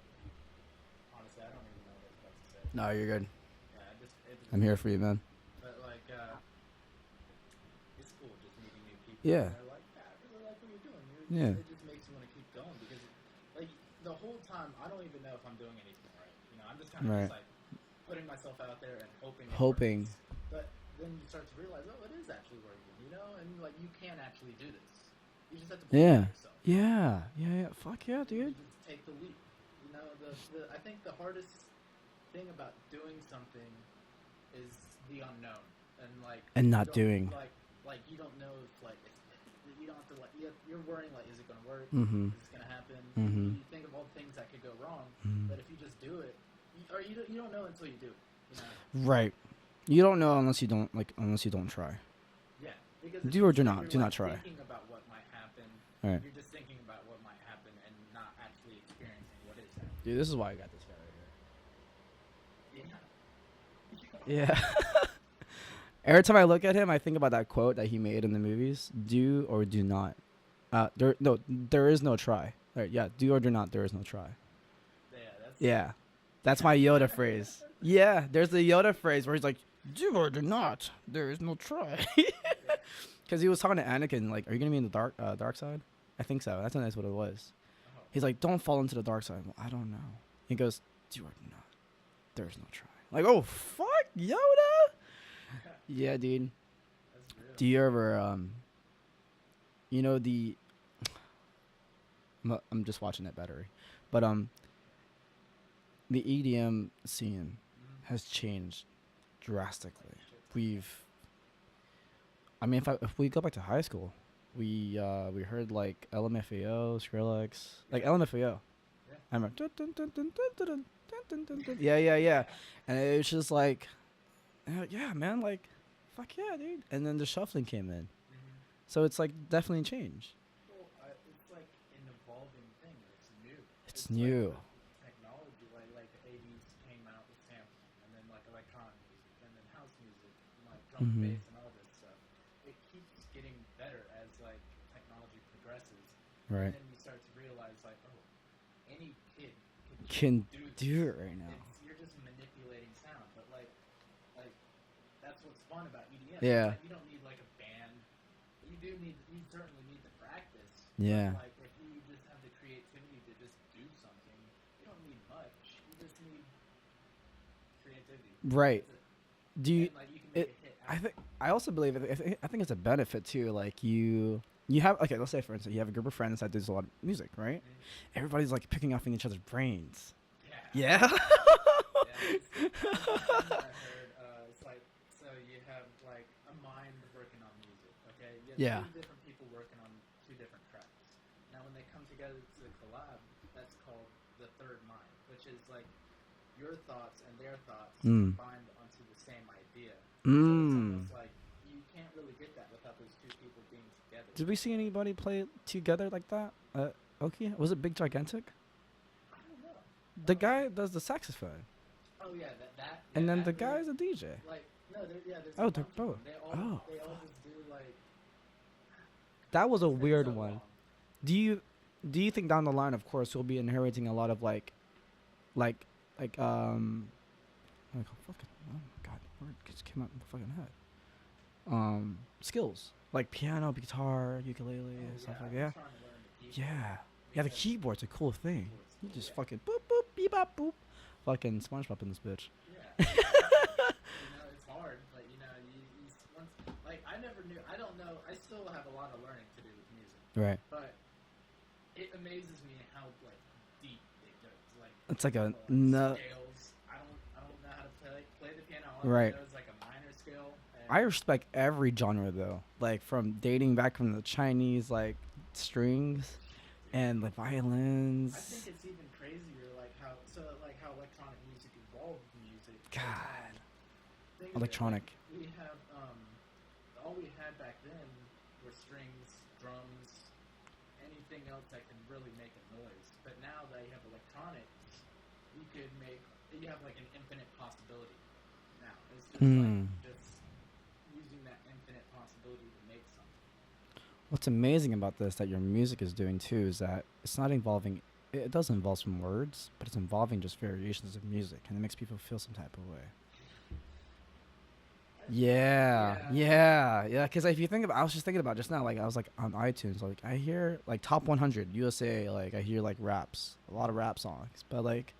honestly, I don't even know what I was about to say. No, you're good. Yeah, it just I'm here for you, man. But like, it's cool just meeting new people. Yeah. And they're like, yeah, I really like what you're doing. Yeah. It just makes you want to keep going because, like, the whole time I don't even know if I'm doing anything right. You know, I'm just kind of Right. just like putting myself out there and hoping. it Hoping. works. But then you start to realize, oh, it is actually working. You know, and like you can actually do this. You just have to believe in Yeah. yourself. Yeah. Fuck yeah, You dude. just take the leap. You know, I think the hardest thing about doing something is the unknown and like And you not don't- doing. like you don't know if like you don't have to like you're worrying like is it gonna work? Mm-hmm. Is this gonna happen? Mhm. You think of all the things that could go wrong, Mhm. but if you just do it, you don't know until you do it. You know? Right. You don't know unless you don't try. Yeah. Because Do if you or just- do if not. you're, Do like, not try. Thinking about what might happen. Right. You're just thinking about what might happen and not actually experiencing what is happening. Dude, this is why I got this guy right Yeah. here. Yeah. Every time I look at him, I think about that quote that he made in the movies: "Do or do not." There is no try. Right, yeah, do or do not. There is no try. Yeah, that's my Yoda phrase. Yeah, there's the Yoda phrase where he's like, "Do or do not. There is no try." Because he was talking to Anakin, like, "Are you gonna be in the dark side?" I think so. That's what it was. He's like, "Don't fall into the dark side." Well, I don't know. He goes, "Do or do not. There is no try." Like, oh fuck, Yoda. Yeah, dude. That's real. Do you ever you know the I'm just watching that battery. But the EDM scene has changed drastically. I mean if we go back to high school, we heard like LMFAO, Skrillex, like LMFAO. Yeah. I remember. Dun, dun, dun, dun, dun, dun, dun, dun, dun, dun. Yeah, yeah, yeah. And it was just like, yeah, man, like, fuck yeah, dude. And then the shuffling came in, Mm-hmm. so it's like definitely changed. Well, it's like an evolving thing. It's new. It's Like new. with technology, like the '80s came out with sampling, and then like electronic music, and then house music, and like drum and Mhm. bass, and all this stuff. It keeps getting better as like technology progresses, and Right. then you start to realize like, oh, any kid Can do this. do it right now. You're just manipulating sound, but like that's what's fun about EDM. Yeah. Like, you don't need like a band. You certainly need to practice. Yeah. But, like if you just have the creativity to just do something, you don't need much. You just need creativity. Right. That's it. Do you? And, like you can make It. a hit. I think. I also believe. I think it's a benefit too. Like you have. Okay, let's say for instance, you have a group of friends that does a lot of music, right? Everybody's like picking off each other's brains. Yeah. Yeah. It's like so you have like a mind working on music. Okay. You have Yeah. two different people working on two different tracks. Now when they come together to collab, that's called the third mind, which is like your thoughts and their thoughts combined onto the same idea. So it's almost like you can't really get that without those two people being together. Did we see anybody play together like that? Okay. Was it Big Gigantic? I don't know. The guy does the saxophone, Oh yeah, that. and then that the guy's a DJ. like no, there's Oh, a they're bunch of both. them. They all just do like. That was a it's been weird so one. long. Do you think down the line, of course, we'll be inheriting a lot of like fucking, oh my god, word just came out in my fucking head. Skills like piano, guitar, ukulele, and stuff like I'm that. trying to learn the keyboard. Yeah, yeah. The because keyboard's a cool thing. keyboard's You cool, just yeah. fucking boop boop beep bop boop, fucking SpongeBob in this bitch. Yeah. It's hard, but you once like I never knew. I don't know. I still have a lot of learning to do with music, Right. but it amazes me how like deep it goes. Like It's like a scales. I don't know how to play the piano. All I Right. know is like a minor scale. And I respect every genre though, like from dating back from the Chinese like strings and the violins. I think it's even crazier, like how electronic music evolved music. God. Think of it, Electronic. like, we have all we had back then were strings, drums, anything else that can really make a noise. But now that you have electronics, you have like an infinite possibility. Now it's just like just using that infinite possibility to make something. What's amazing about this that your music is doing too is that it's not involving. It does involve some words, but it's involving just variations of music, and it makes people feel some type of way. Yeah. Because if you think about, I was just thinking about just now, like I was like on iTunes, like I hear like top 100 USA, like I hear like raps, a lot of rap songs, but like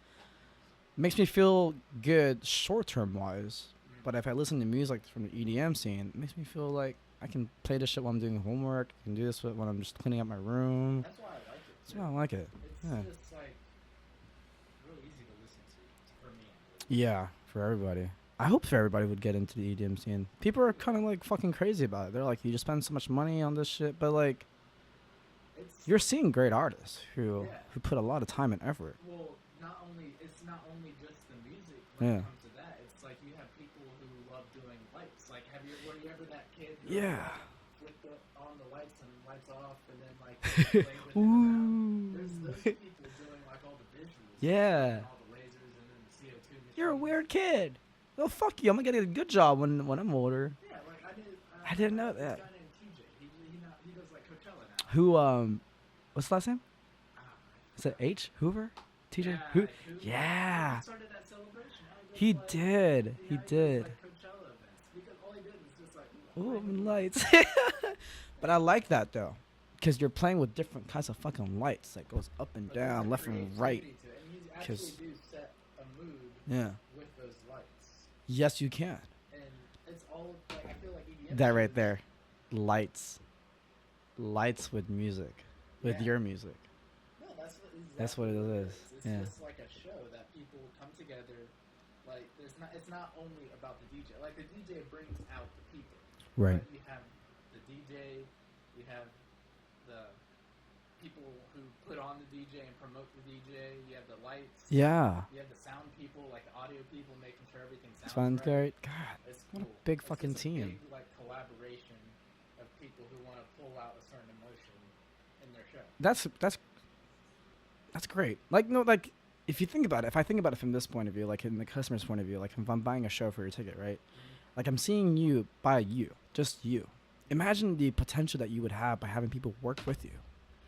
it makes me feel good short term wise. But if I listen to music from the EDM scene, it makes me feel like I can play this shit while I'm doing homework. I can do this when I'm just cleaning up my room. That's why I like it. That's why I like it. It's Yeah. just like real easy to listen to for me. Yeah, for everybody. I hope for everybody would get into the EDM scene. People are kind of like fucking crazy about it. They're like, you just spend so much money on this shit, but like, It's you're seeing great artists who Yeah. who put a lot of time and effort. well, it's not only just the music when Yeah. it comes to that. It's like you have people who love doing lights. Like, were you ever that kid? Who Yeah. With on the lights and lights off, and then like play with it around. There's those people doing like all the visuals. Yeah. And all the lasers and then the CO2. You're a machines. weird kid. Well, fuck you. I'm gonna get a good job when I'm older. Yeah, like I didn't know this that. guy named TJ. He does like Coachella now. Who what's the last name? Ah, Is it H Hoover? TJ? yeah, Who? Hoover. Yeah. He started that celebration. He did. He does, did. like, Coachella events. Because all he did was just like, Ooh, I'm I'm lights. But I like that though, because you're playing with different kinds of fucking lights that goes up and But there's down, a left and right. creativity to it, and you actually 'Cause- do set a mood Yeah. with those lights. Yes, you can. And it's all like I feel like EDM. That right shows- there, lights. Lights with music, with Yeah. your music. No, That's what it is, It's yeah. just like a show that people come together. Like it's not only about the DJ. Like the DJ brings out the people. Right. But you have the DJ, you have the people who put on the DJ and promote the DJ. You have the lights. Yeah. You have the sound people, like the audio people, making sure everything sounds Sounds right. great. God, It's what a cool. big It's fucking just a team. Big, like collaboration of people who want to pull out a certain emotion in their show. That's great. Like no, like if you think about it, if I think about it from this point of view, like in the customer's point of view, like if I'm buying a show for your ticket, right? Like I'm seeing you buy you, just you. Imagine the potential that you would have by having people work with you.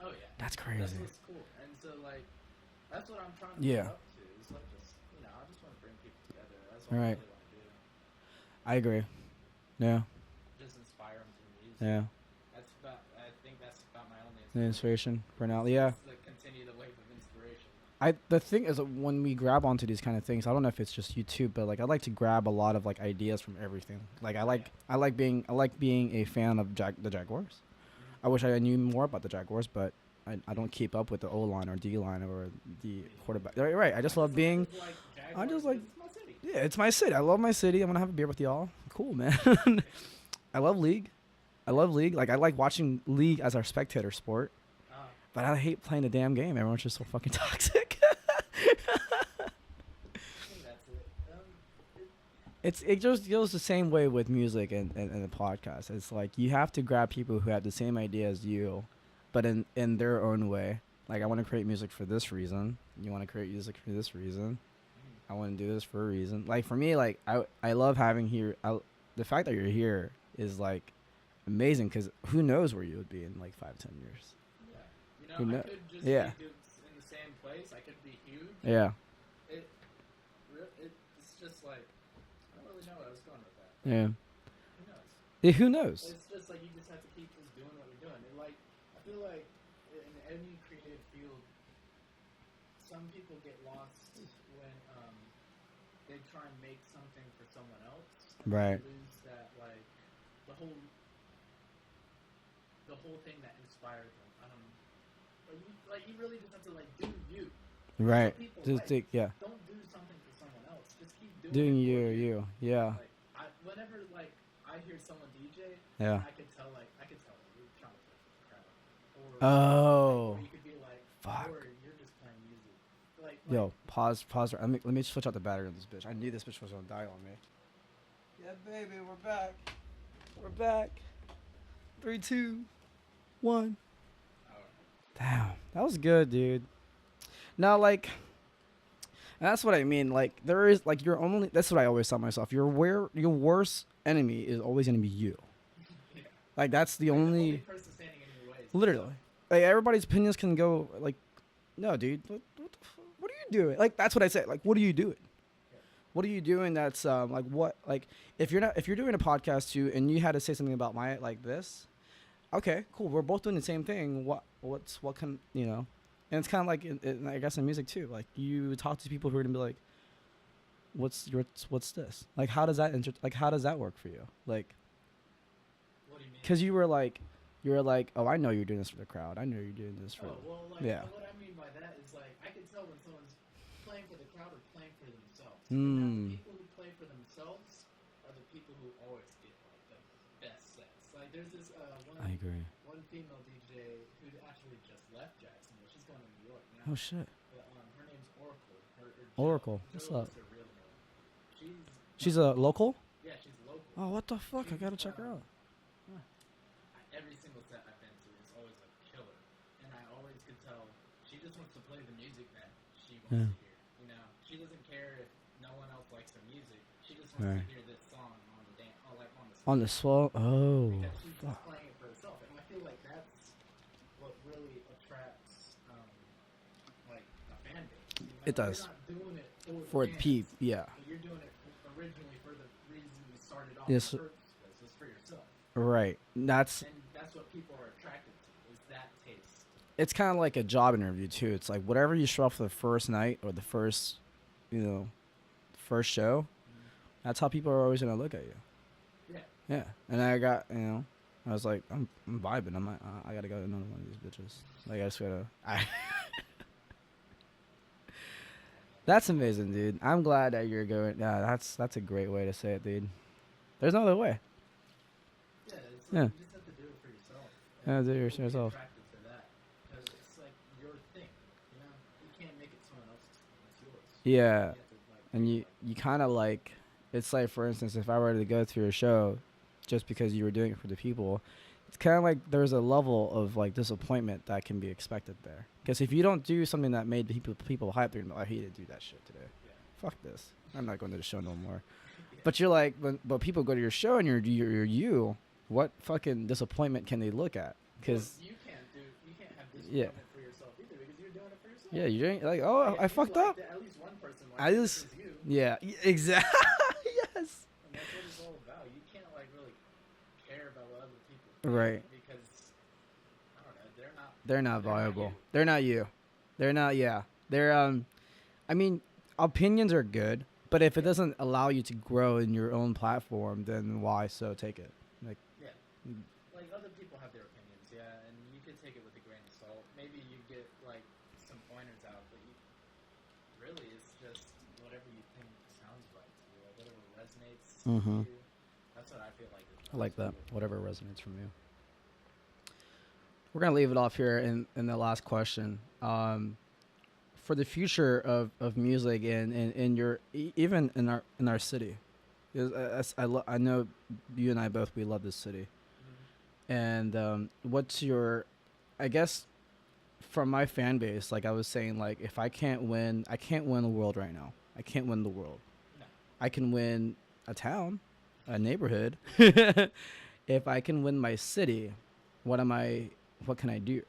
Oh yeah. That's crazy. That's what's cool. And so like, that's what I'm trying to Yeah. get up to. Is like just I just want to bring people together. That's what Right. I really want to do. I agree. Yeah. Just inspire them through music. Yeah. I think that's about my only The inspiration for now. Yeah. Just to continue the wave of inspiration. The thing is that when we grab onto these kind of things, I don't know if it's just YouTube, but like I like to grab a lot of like ideas from everything. Like I like being a fan of the Jaguars. I wish I knew more about the Jaguars, but I don't keep up with the O line or D line or the quarterback. Right. I just love being. I just like. It's my city. Yeah, it's my city. I love my city. I'm gonna have a beer with y'all. Cool, man. I love league. Like I like watching league as our spectator sport, but I hate playing the damn game. Everyone's just so fucking toxic. I think that's it. It just goes the same way with music and the podcast. It's like you have to grab people who have the same idea as you, but in their own way. Like I want to create music for this reason. You want to create music for this reason. I want to do this for a reason. Like for me, like I love having here. The fact that you're here is like amazing because who knows where you would be in like 5-10 years. Yeah. Who I kno- could just yeah. be in the same place. I could be huge. Yeah. It's just like I don't really know where I was going with that. Yeah. Who knows? Yeah, who knows? It's just like you just have to keep just doing what you're doing. And like I feel like in any creative field, some people get lost when they try and make something for someone else. And Right. They lose that like the whole thing that inspired them. I don't know. Like you really just have to like do you. Right. Some people, Just like, take yeah. Don't do something for someone else. Just keep doing Doing it for you. Yeah. Like whenever like I hear someone DJ, Yeah. I could tell like you're trying to play for the crowd. Or Oh. or you could be like, Fuck. or you're just playing music. Like Yo, pause. Let me switch out the battery on this bitch. I knew this bitch was gonna die on me. Yeah, baby, we're back. We're back. 3, 2, 1. Damn, that was good, dude. Now, like, that's what I mean. Like, there is like your only. That's what I always tell myself. Your worst enemy is always gonna be you. yeah. Like, that's the Like, only. person standing in your way is Literally. yourself. Like everybody's opinions can go like, no, dude, what are you doing? Like that's what I say. Like, what are you doing? What are you doing? That's like what like if you're doing a podcast too and you had to say something about my like this, okay, cool. We're both doing the same thing. What can and it's kind of like I guess in music too. Like you talk to people who are gonna be like, what's this? Like how does that work for you? Like, What do you mean? because you were like, oh, I know you're doing this for the crowd. I know you're doing this for. Oh, well, like, yeah. what I mean by that is, like, I can tell when someone's playing for the crowd or playing for themselves. Mm. Now, the people who play for themselves are the people who always get, like, the best sets. Like, there's this I agree. one female DJ who actually just left Jacksonville. She's going to New York now. Oh shit. But, her name's Oracle. Oracle. What's Jill up? is her real name. She's a local. Yeah, she's local. Oh, what the fuck! I gotta check her out. Every single set I've been to is always a killer, and I always could tell she just wants to play the music that she wants Yeah. to hear. She doesn't care if no one else likes her music. She just wants Right. to hear this song on the dance, or like on the On the swell. Oh. because she's just Fuck. playing it for herself, and I feel like that's what really attracts like a fan base. It does. You're not doing it For the the fans, peep, yeah. but you're doing it originally for the reason you started off. Yes. In the first place, was for yourself. Right. That's And that's what people are attracted to, is that taste. it's kind of like a job interview too. It's like whatever you show up for the first night or the first, first show. That's how people are always gonna look at you. Yeah. Yeah. And I got I was like I'm vibing. I'm like I gotta go to another one of these bitches. Like I just gotta. That's amazing, dude. I'm glad that you're going. Yeah, that's a great way to say it, dude. There's no other way. Yeah, it's Yeah. like you just have to do it for yourself. Yeah, do it You'll be yourself. attracted to Yeah, You have to like and think you kind of like, it's like, for instance, if I were to go to your show just because you were doing it for the people, it's kind of like there's a level of like disappointment that can be expected there. Because if you don't do something that made the people hype, they're gonna be like, I hate to do that shit today. yeah, Fuck this. I'm not going to the show no more. yeah. But you're like, but people go to your show and you're you. What fucking disappointment can they look at? Well, Because you can't have yeah, disappointment for yourself either because you're doing it for yourself. yeah, you're doing like, Like, oh, if I you fucked liked up. it, at least one person I liked it, which just is you. yeah, exactly. Yes. And that's what it's all about. You can't like really care about what other people Right. think because I don't know, they're not They're not they're not viable. you. They're not you. They're not. Yeah. They're I mean, opinions are good, but if it doesn't allow you to grow in your own platform, then why so take it? Like, Yeah. Like other people have their opinions, yeah, and you can take it with a grain of salt. Maybe you get like some pointers out, but really it's just whatever you think sounds right to you, like whatever resonates Mhm. with you. That's what I feel like. I like that. Is Whatever resonates from you. We're gonna leave it off here in the last question. For the future of music in your even in our city, 'cause I know you and I both, we love this city. And what's your, I guess, from my fan base, like I was saying, like if I can't win the world right now. I can't win the world. No. I can win a town, a neighborhood. If I can win my city, what can I do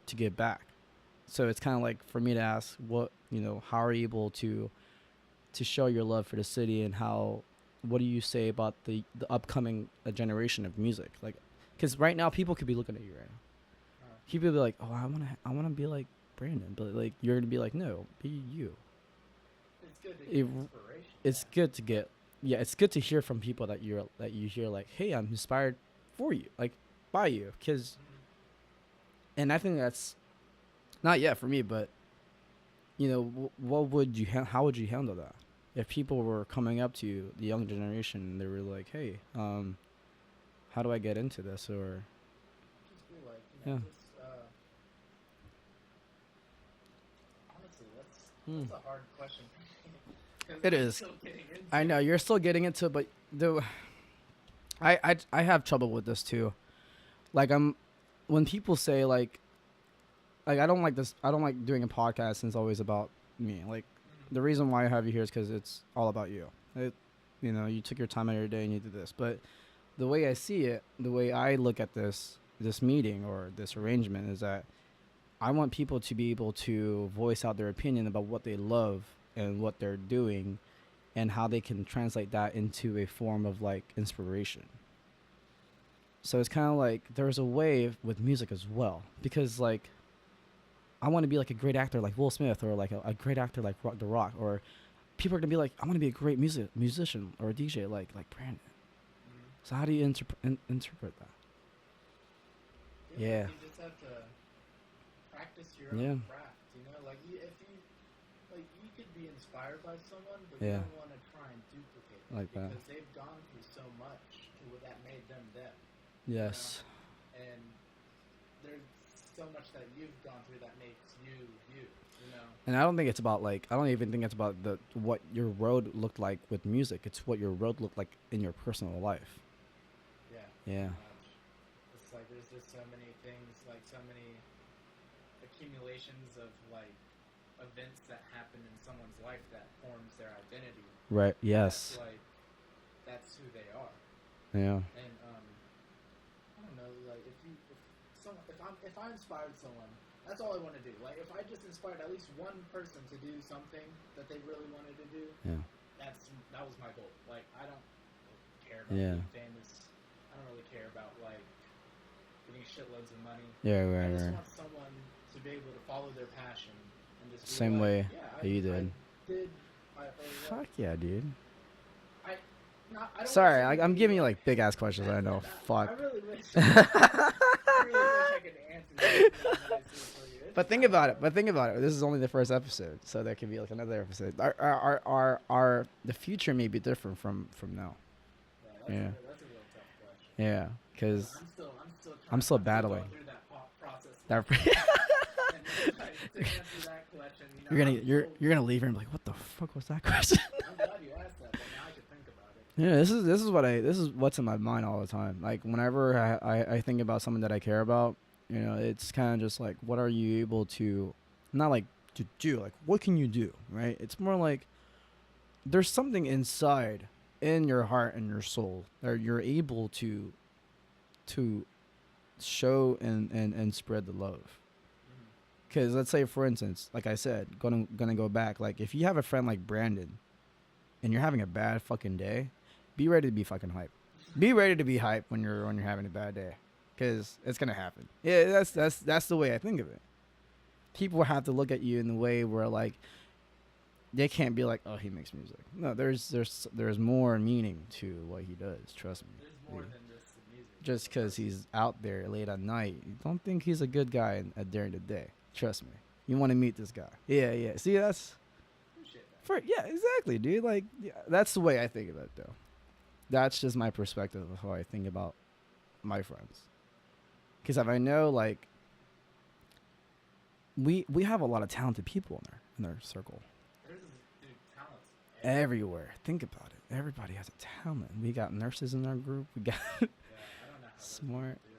to give back? So it's kind of like for me to ask, how are you able to show your love for the city, and what do you say about the upcoming generation of music? Like, because right now people could be looking at you right now. People be like, oh, I wanna be like Brandon, but like you're gonna be like, no, be you. It's good to It- get inspiration. It's good to get, yeah, it's good to hear from people that you hear like, hey, I'm inspired for you, like by you, because, and I think that's not yet for me, but what would you how would you handle that if people were coming up to you, the young generation, and they were like, hey, how do I get into this? Or Just be like, Yeah. Honestly, Hmm. that's a hard question. 'Cause It I'm is. still getting into I know you're still getting into it, but I have trouble with this too. Like when people say like I don't like this. I don't like doing a podcast and it's always about me. Like the reason why I have you here is because it's all about you. You took your time out of your day and you did this. But the way I see it, the way I look at this meeting or this arrangement is that I want people to be able to voice out their opinion about what they love and what they're doing, and how they can translate that into a form of like inspiration. So it's kind of like there's a way with music as well, because like I want to be like a great actor like Will Smith, or like a great actor like The Rock, or people are gonna be like, I want to be a great musician or a DJ like Brandon. So how do you interpret that? Yeah. You just have to practice your Yeah. own craft. Like if you like, you could be inspired by someone, but Yeah. you don't want to try and duplicate it Like that. because they've gone through so much that made them them. Yes. And there's so much that you've gone through that makes you you. And I don't think it's about like, I don't even think it's about what your road looked like with music. It's what your road looked like in your personal life. Yeah. Yeah. It's like there's just so many things, like so many accumulations of like events that happen in someone's life that forms their identity. Right. Yes. That's who they are. Yeah. And I don't know, like if I inspired someone, that's all I want to do. Like if I just inspired at least one person to do something that they really wanted to do, Yeah. that was my goal. Like I don't care about Yeah. being famous. I don't really care about like getting shitloads of money. Yeah. I Right. just Right. want someone to be able to follow their passion and just be Same like, way yeah, that you did. Fuck. Fuck yeah, dude. I don't Sorry, want to I'm be giving you like big ass questions. I know. I Fuck. really wish. I really wish I could answer this for you. But think about it. This is only the first episode, so there could be like another episode. Our the future may be different from now. Yeah. That's a real tough question. Yeah, because I'm still I'm still battling. going through that process. that. And Like, to answer that question, you know, You're gonna I'm you're so- you're gonna leave here and be like, what the fuck was that question? I'm glad you asked that, but now I can think about it. Yeah, this is what's in my mind all the time. Like whenever I think about someone that I care about, you know, it's kind of just like, what are you able to, not like to do, like what can you do, right? It's more like there's something inside in your heart and your soul that you're able to show and spread the love. Mhm. Because let's say, for instance, like I said, gonna go back. Like if you have a friend like Brandon, and you're having a bad fucking day, be ready to be fucking hype. Be ready to be hype when you're having a bad day, because it's gonna happen. Yeah, that's the way I think of it. People have to look at you in the way where like they can't be like, oh, he makes music. No, there's more meaning to what he does. Trust me. There's more Yeah. than just the music. Just because he's out there late at night, don't think he's a good guy during the day. Trust me. You want to meet this guy. Yeah, yeah. See, that's Appreciate that. yeah, exactly, dude. Like, yeah, that's the way I think of it, though. That's just my perspective of how I think about my friends. Because if I know, like, we have a lot of talented people in our circle. There's dude, talents Everywhere. Think about it. Everybody has a talent. We got nurses in our group. We got Yeah, I don't know how those smart. people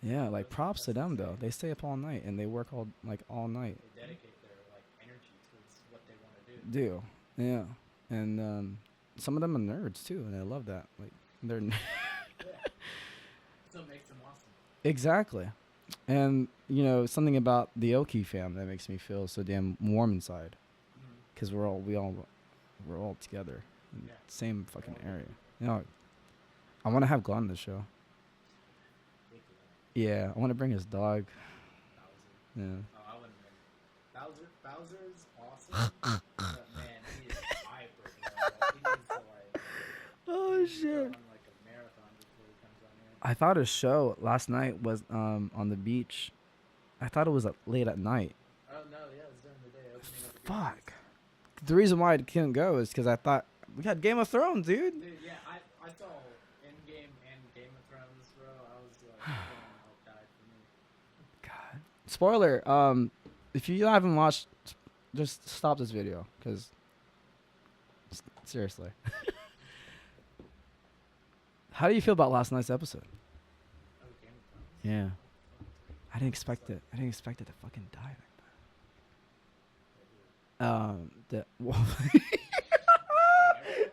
do it. Yeah, like props to them though. They stay up all night and they work all night. They dedicate their like energy towards what they want to do. Do yeah, and some of them are nerds too, and I love that. Like they're Yeah. So it makes them awesome. exactly, and you know something about the Oki fam that makes me feel so damn warm inside, Mhm. because we're all together in Yeah. the same fucking area. You know, I want to have Glenn on the show. Big deal. Yeah, I want to bring his dog. Bowser. Yeah. Oh, I wouldn't bring Bowser's awesome, but man, he is hyper, bro. He needs to like Oh go shit. on like a marathon before he comes on here. I thought his show last night was on the beach. I thought it was late at night. Oh no, yeah, it was during the day opening up the beaches. Fuck. The reason why I couldn't go is because I thought we had Game of Thrones, dude. Dude, yeah, I saw Endgame and Game of Thrones, bro. I was like, damn, I died for me. God. Spoiler. If you haven't watched, just stop this video, because seriously. How do you feel about last night's episode? Oh, Game of Thrones. Yeah. I didn't expect it. I didn't expect it to fucking die like that.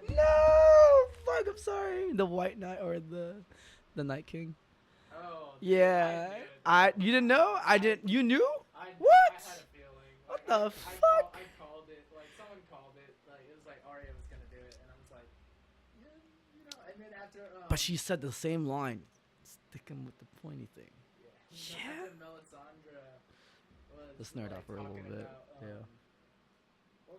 No, fuck. I'm sorry. The White Knight or the Night King. Oh, Yeah. dude, You didn't know? I didn't. You knew? I What? had a feeling. What Like, the I fuck? called it. Like someone called it. Like it was like Arya was gonna do it, and I was like, yeah, you know. And then after, But she said the same line. Stick him with the pointy thing. yeah. After Melisandre was Let's nerd like, out for a little talking bit, about, yeah. What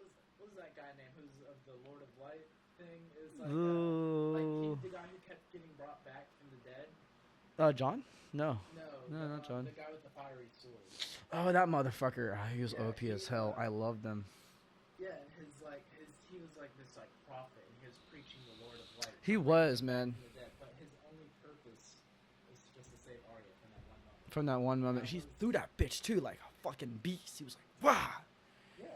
was that guy name? Who's of the Lord of Light thing? Is like, Ooh. the guy who kept getting brought back from the dead. John? No. No, No, not John. The guy with the fiery sword. Oh, that motherfucker. He was Yeah, OP he, as hell. I loved him. Yeah, and he was like this like prophet, and he was preaching the Lord of Light. He from was, the man. dead, but his only purpose was just to save Arya from that one moment. From that one moment. He threw that bitch too like a fucking beast. He was like, wow. Yeah,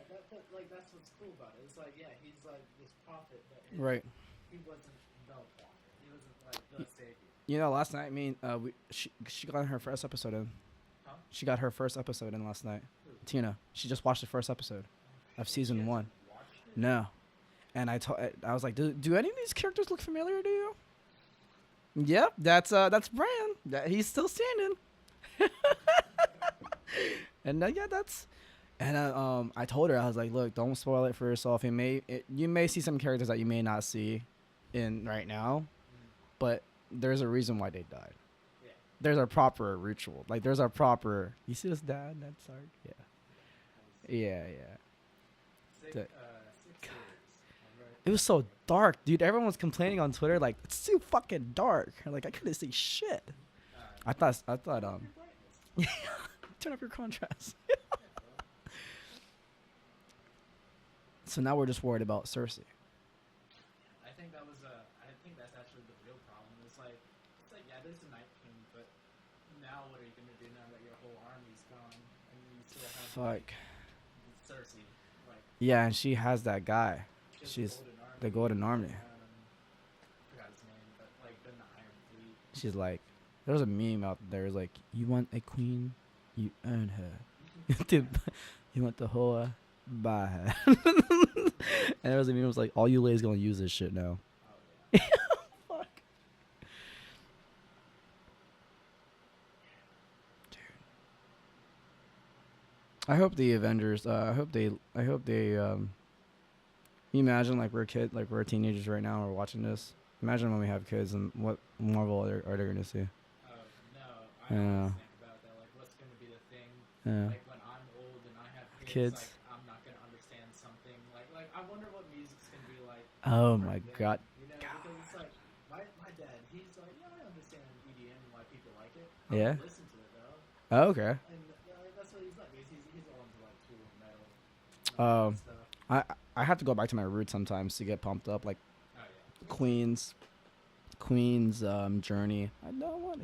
like that's what's cool about it. It's like, yeah, he's like this prophet, but Right. he wasn't the prophet. He wasn't like the savior. You know, last night, she got her first episode in. Huh? She got her first episode in last night. Who? Tina. She just watched the first episode of season She hasn't 1. watched it? No. And I was like, do any of these characters look familiar to you? Yep, that's Bran. He's still standing. And yeah, that's. And I told her, I was like, look, don't spoil it for yourself. You may see some characters that you may not see in right now, but there's a reason why they died. Yeah. There's a proper ritual. Like there's a proper. You see this dad? That's Sark. Yeah. Yeah, yeah. Six The- series. Alright. It was so dark, dude. Everyone was complaining on Twitter, like it's too fucking dark. Like I couldn't see shit. I thought Your brightness. turn up your contrast. So now we're just worried about Cersei. I think I think that's actually the real problem. It's like yeah, there's a Night King, but now what are you gonna do now that your whole army's gone and you to have Fuck. Cersei, like Yeah, and she has that guy. she's She's the the Golden Army. Golden Army. Forgot his name, but like then the Iron Fleet. She's like, there's a meme out there. It's like, you want a queen, you earn her. You want the whore, buy her. And there was a meme. It was like, all you ladies gonna use this shit now. Oh yeah. Fuck. I hope the Avengers. I hope they. You imagine like we're teenagers right now. We're watching this. Imagine when we have kids and what Marvel are they gonna see? No, I Yeah. always think about that. Like, what's going to be the thing? Yeah. Like when I'm old and I have Kids. kids, like I'm not going to understand something. Like I wonder what music's going to be like. Oh for my them, god. You know, because it's like my dad. He's like, yeah, I understand EDM and why people like it. I Yeah. don't listen to it though, Oh, okay. and that's what he's like. He's all into like Tool and metal. And Oh. all that stuff. I have to go back to my roots sometimes to get pumped up, like Oh yeah. Queen's Journey. I don't want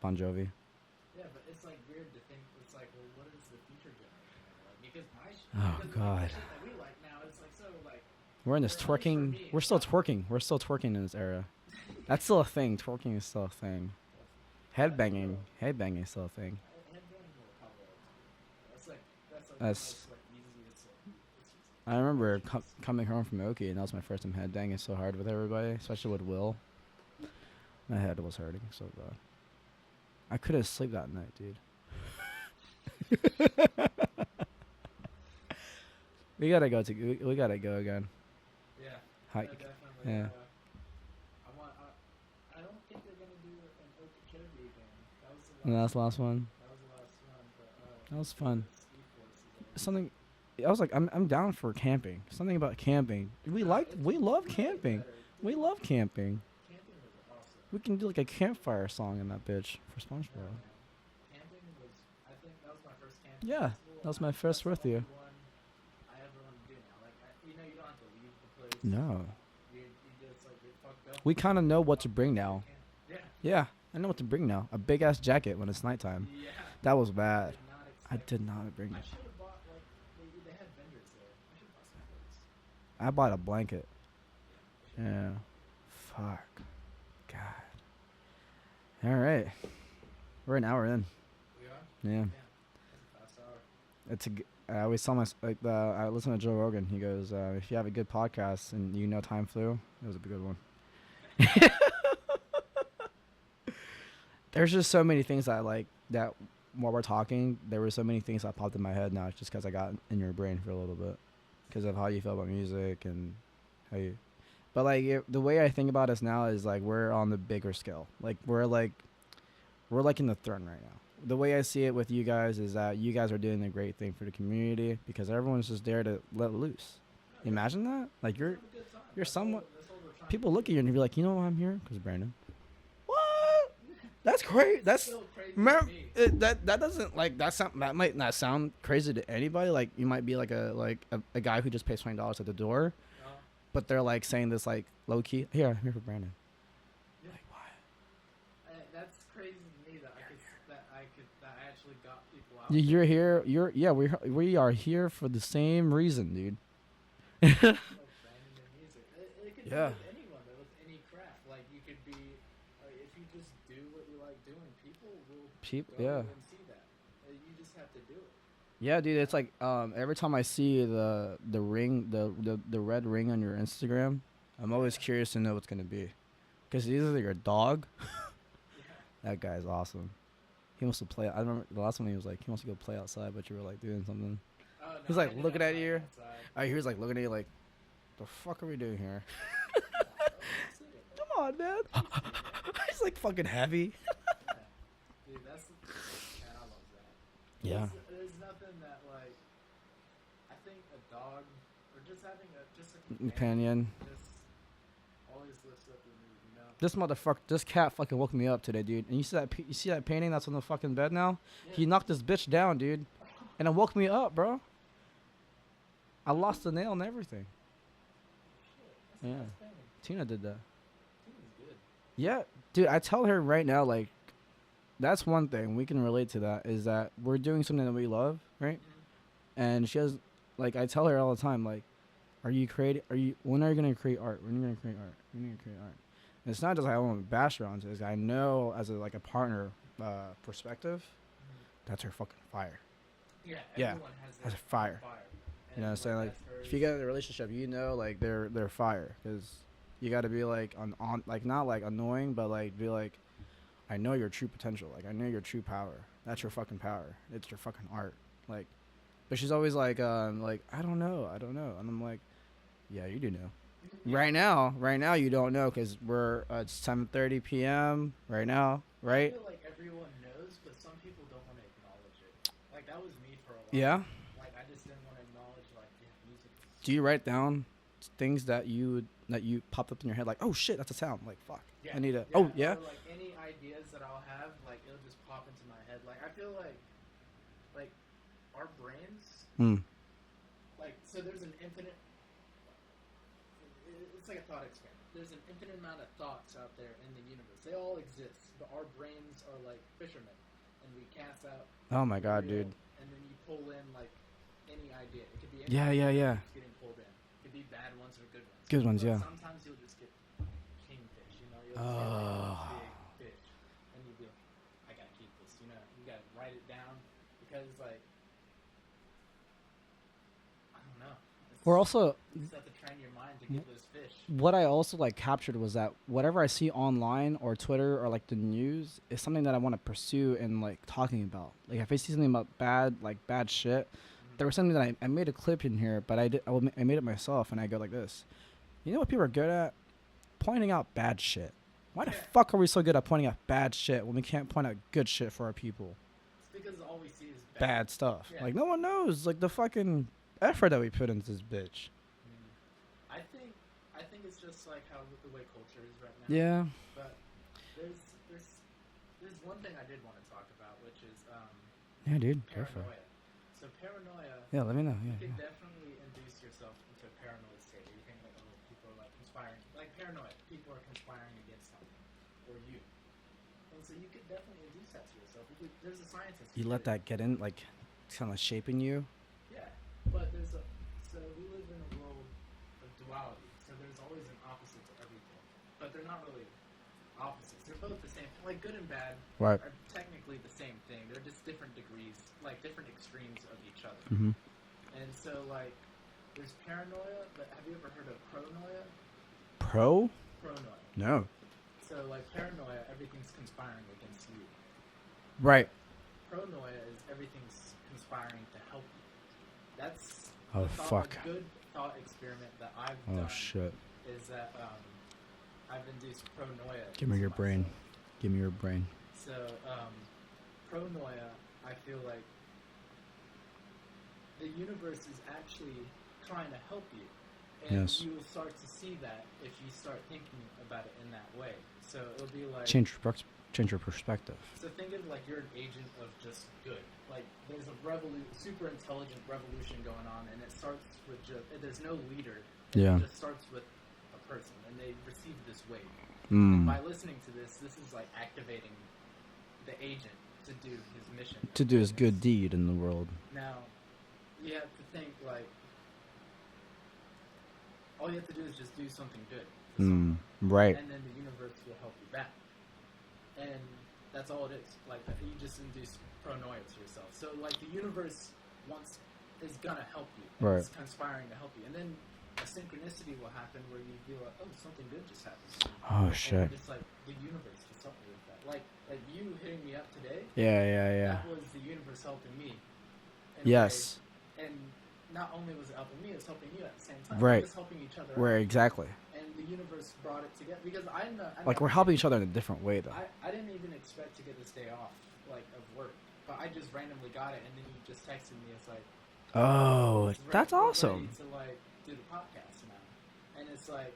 Bon Jovi. Yeah, but it's like weird to think. It's like, well, what is the future generation gonna like? Because Oh, because God. the shit that we like now, it's like so like. We're in this For- at least for twerking. me, We're still twerking. We're still twerking in this era. That's still a thing. Twerking is still a thing. Headbanging is still a thing. Headbang will probably. That's like That's- the most, like, easiest, like, it's I remember coming home from Oki, and that was my first time headbanging so hard with everybody, especially with Will. My head was hurting so bad. I couldn't sleep that night, dude. We gotta go we gotta go again. yeah. Hi. Definitely. Yeah. I don't think they're gonna do an Okeechobee again. That was the And that's the last one. That was the last one, but That was fun. Speed Force is over. Something. I was like, I'm down for camping. Something about camping. We love camping. Better. We love camping. Camping was awesome. We can do like a campfire song in that bitch for SpongeBob. Camping was, I think that was my first camping. Yeah, festival, that was and my first that's the with you. only one I ever want to do now. Like, you know, you don't have to leave the place. No. You just like get fucked up. We kind of know what to bring now. Yeah. Yeah, I know what to bring now. A big ass jacket when it's nighttime. Yeah. That was bad. I Expect did not bring I it. should have bought like they had vendors there. I should have bought some clothes. I bought a blanket. Yeah. Yeah. Fuck. God. All right. We're an hour in. We are. Yeah. That's a fast hour. I always tell my I listen to Joe Rogan. He goes, if you have a good podcast and you know time flew, it was a good one. There's just so many things that I like that while we're talking, there were so many things that popped in my head now just because I got in your brain for a little bit because of how you feel about music and how you. But like the way I think about us now is like we're on the bigger scale. Like we're in the throne right now. The way I see it with you guys is that you guys are doing a great thing for the community because everyone's just there to let loose. Imagine that. Like you're somewhat. People look at you and be like, you know why I'm here? Because Brandon. What? That's crazy. That's remember that doesn't like that might not sound crazy to anybody. Like you might be like a guy who just pays $20 at the door, but they're like saying this like low key. Here, I'm here for Brandon. Yeah. Like why? That's crazy to me that I actually got people out. You're here. We are here for the same reason, dude. Like Brandon and music. It could Yeah. be with anyone, though, with any craft. Like you could be, if you just do what you like doing, people will go and see that. You just have to do it. Yeah, dude, it's like every time I see the ring, the red ring on your Instagram, I'm always curious to know what's gonna be, because either your dog, Yeah. that guy's awesome. He wants to play. I remember the last one he was like he wants to go play outside, but you were like doing something. Oh, no, He's like I did looking that at you. outside. He was like looking at you like, the fuck are we doing here? Oh, that's it. Come on, man. He's like fucking heavy. Yeah. Dude, that's man, I love that. Yeah. There's nothing that like I think a dog or just having a Companion. just always lifts up your mood, you know? This cat fucking woke me up today, dude. And you see that painting that's on the fucking bed now? Yeah. He knocked this bitch down, dude, and it woke me up, bro. I lost the nail and everything. Shit, Yeah. that's a nice painting. Tina did that. Painting's good. Yeah, dude. I tell her right now, like, that's one thing we can relate to. That is that we're doing something that we love, right? And she has, like, I tell her all the time, like, are you creating? Are you? When are you gonna create art? When are you gonna create art? When are you gonna create art? And it's not just like I want to bash her onto this. I know as a like a partner perspective, that's her fucking fire. Yeah, Yeah, everyone has that's their a fire. fire. You know what I'm saying? Like, if you get in a relationship, you know, like they're fire, because you got to be like on like not like annoying, but like be like, I know your true potential. Like I know your true power. That's your fucking power. It's your fucking art. Like, but she's always like I don't know, and I'm like, yeah, you do know. Right now you don't know because we're it's 7:30 p.m. right now, I right? feel like everyone knows, but some people don't want to acknowledge it. Like that was me for a while. Yeah. Like I just didn't want to acknowledge like music. Do you write down things that you popped up in your head like, oh shit, that's a sound. Like fuck, Yeah. I need to. Yeah. Oh yeah. Or like any ideas that I'll have, like it'll just pop into my head. Like I feel like our brains, Hmm. like so there's an infinite. It's like a thought experiment. There's an infinite amount of thoughts out there in the universe. They all exist, but our brains are like fishermen, and we cast out. Oh my god, material, dude. And then you pull in like any idea. It could be any Yeah, idea yeah. that's getting pulled in. It could be bad ones or good ones. Good ones, But yeah. sometimes you'll just get kingfish. You know, you'll just get like a big fish, and you'll be like, I gotta keep this. You know, you gotta write it down because like I don't know. Or also, You just have to train your mind to get those fish. what I also like captured was that whatever I see online or Twitter or like the news is something that I want to pursue and like talking about. Like if I see something about bad shit, there was something that I made a clip in here, but I made it myself, and I go like this. You know what people are good at? Pointing out bad shit. Why the fuck are we so good at pointing out bad shit when we can't point out good shit for our people? It's because all we see is Bad stuff. Yeah. Like no one knows like the fucking effort that we put into this bitch. I think it's just like how the way culture is right now. Yeah. But there's one thing I did want to talk about, which is Yeah, dude. Go for it. paranoia. So paranoia, Yeah, let me know. you Yeah. can definitely induce yourself into a paranoid state. You think like, oh, people are like conspiring, like paranoid. People are conspiring against something or you, and so you could definitely induce that to yourself. There's a scientist. You who let did it. that get in, like, kind of shaping you. Yeah, but so we live in a world of duality. So there's always an opposite to everything, but they're not really opposites. They're both the same. Like good and bad Right. are technically the same thing. They're just different degrees, like different extremes of each other. Mm-hmm. And so like there's paranoia, but have you ever heard of pronoia? Pro? Pronoia. No. So like paranoia, everything's conspiring against you. Right. Pronoia is everything's conspiring to help you. That's Oh, a fuck. A good thought experiment that I've Oh, done shit. is that I've induced pronoia. Give me into your brain. myself. Give me your brain. So pronoia, I feel like the universe is actually trying to help you. And Yes. you will start to see that if you start thinking about it in that way. So it'll be like Change your perspective. So think of like you're an agent of just good. Like there's a super intelligent revolution going on, and it starts with there's no leader. Yeah. It just starts with a person, and they receive this wave. Mm. By listening to this is like activating the agent to do his mission. To do his good deed in the world. Now, you have to think like all you have to do is just do something good. For someone, Right. and then the universe will help you back. And that's all it is. Like you just induce pronoia to yourself. So like the universe is gonna help you. And Right. It's conspiring to help you. And then a synchronicity will happen where you feel like, oh, something good just happened to me. Oh, And shit. it's like the universe just helped me with that. Like you hitting me up today. Yeah. That was the universe helping me. in a Yes. way. And not only was it helping me, it was helping you at the same time. Right. We're just helping each other Where out. exactly? And the universe brought it together. Because I'm Like we're helping each other in a different way, though. I didn't even expect to get this day off, like, of work. But I just randomly got it, and then you just texted me. It's like, Oh, it's that's we're awesome. ready to, like, do the podcast now. And it's like,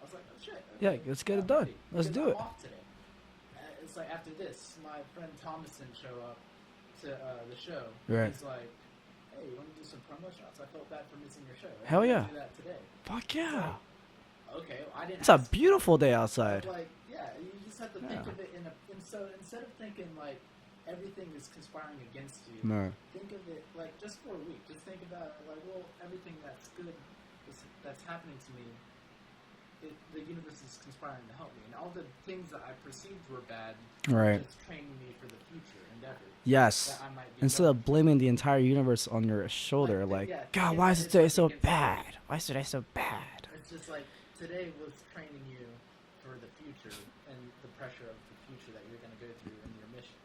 I was like, oh, shit. Yeah, okay, let's get it I'm done. ready. Let's Because do I'm it. off today. It's like, after this, my friend Thomas didn't show up to the show. Right. He's like, hey, you want to do some promo shots? I felt bad for missing your show. Hell I'm yeah. gonna do that today. Fuck yeah. okay, I didn't. It's a ask for beautiful that. day But outside. like, yeah, you just have to think Yeah. of it so instead of thinking like everything is conspiring against you, No. think of it like just for a week. Just think about it like, well, everything that's good that's happening to me, the universe is conspiring to help me, and all the things that I perceived were bad, Right. just training me for the future endeavors Yes. that I might be. Instead of blaming the entire universe on your shoulder, like, yeah, God, thinking why that is it's today working so against you. bad? Why is today so bad? It's just like today was training you for the future and the pressure of the future that you're going to go through in your mission.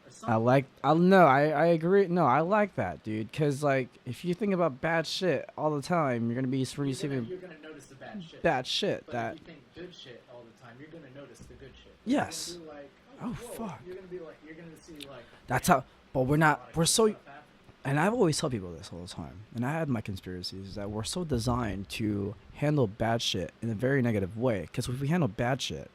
Or something. I agree. No, I like that, dude. Cause like, if you think about bad shit all the time, you're gonna be receiving You're gonna notice the bad shit. bad shit. But That if you think good shit all the time, you're gonna notice the good shit. Yes. You're gonna be like, Oh, whoa. fuck. You're gonna be like, you're gonna see like. that's how. But we're a not. lot of We're good so. stuff happen. And I've always tell people this all the time. And I had my conspiracies that we're so designed to handle bad shit in a very negative way. Because if we handle bad shit,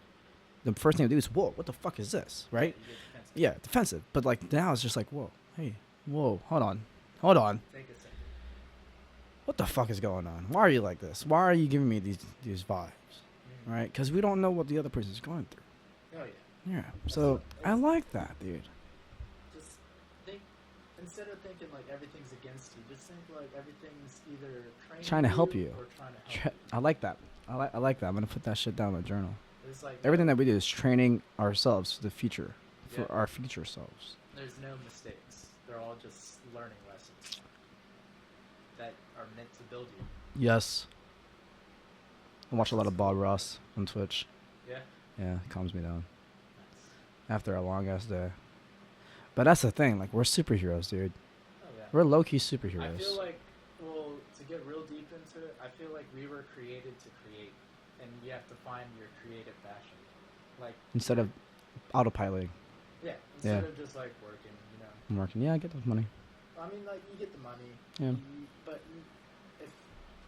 the first thing we do is, whoa, what the fuck is this, right? You get defensive. Yeah, defensive. But like now it's just like, whoa, hey, whoa, hold on. Take a second. What the fuck is going on? Why are you like this? Why are you giving me these vibes? Right? Because we don't know what the other person's going through. Oh yeah. Yeah. So I like that, dude. Just think instead of thinking like everything's against you, just think like everything's either Trying to help you. or trying to help you. I like that. I like that. I'm gonna put that shit down in my journal. It's like Everything that we do is training ourselves for the future, for Yeah. our future selves. there's no mistakes. They're all just learning lessons that are meant to build you. Yes. I watch a lot of Bob Ross on Twitch. Yeah. Yeah, it calms me down Nice. after a long ass day. But that's the thing. Like, we're superheroes, dude. Oh yeah. We're low key I superheroes. feel like, well, to get real deep into it, I feel like we were created to create, and you have to find your creative passion. Like Instead of autopiloting. yeah, Yeah. instead of just like working, you know. I'm working. Yeah, I get the money. I mean, like you get the money, Yeah. but if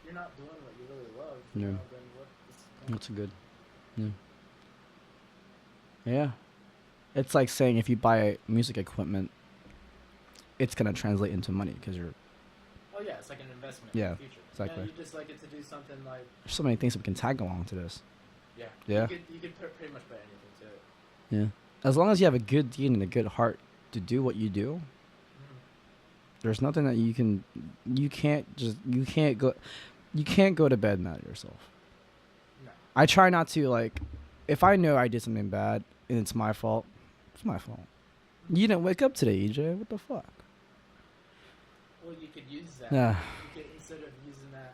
you're not doing what you really love, Yeah. you know, then what is the point? That's good. Yeah. Yeah. It's like saying if you buy music equipment, it's gonna translate into money because you're. Oh yeah, it's like an investment in Yeah, the future. exactly. Yeah, you just like it to do something like There's so many things that we can tag along to this. yeah. Yeah. You could pretty much put anything to it. Yeah. As long as you have a good deed and a good heart to do what you do, there's nothing that you can't go to bed mad at yourself. No. I try not to, like, if I know I did something bad and it's my fault, it's my fault. You didn't wake up today, EJ. What the fuck? Well, you could use that. Yeah. You could, instead of using that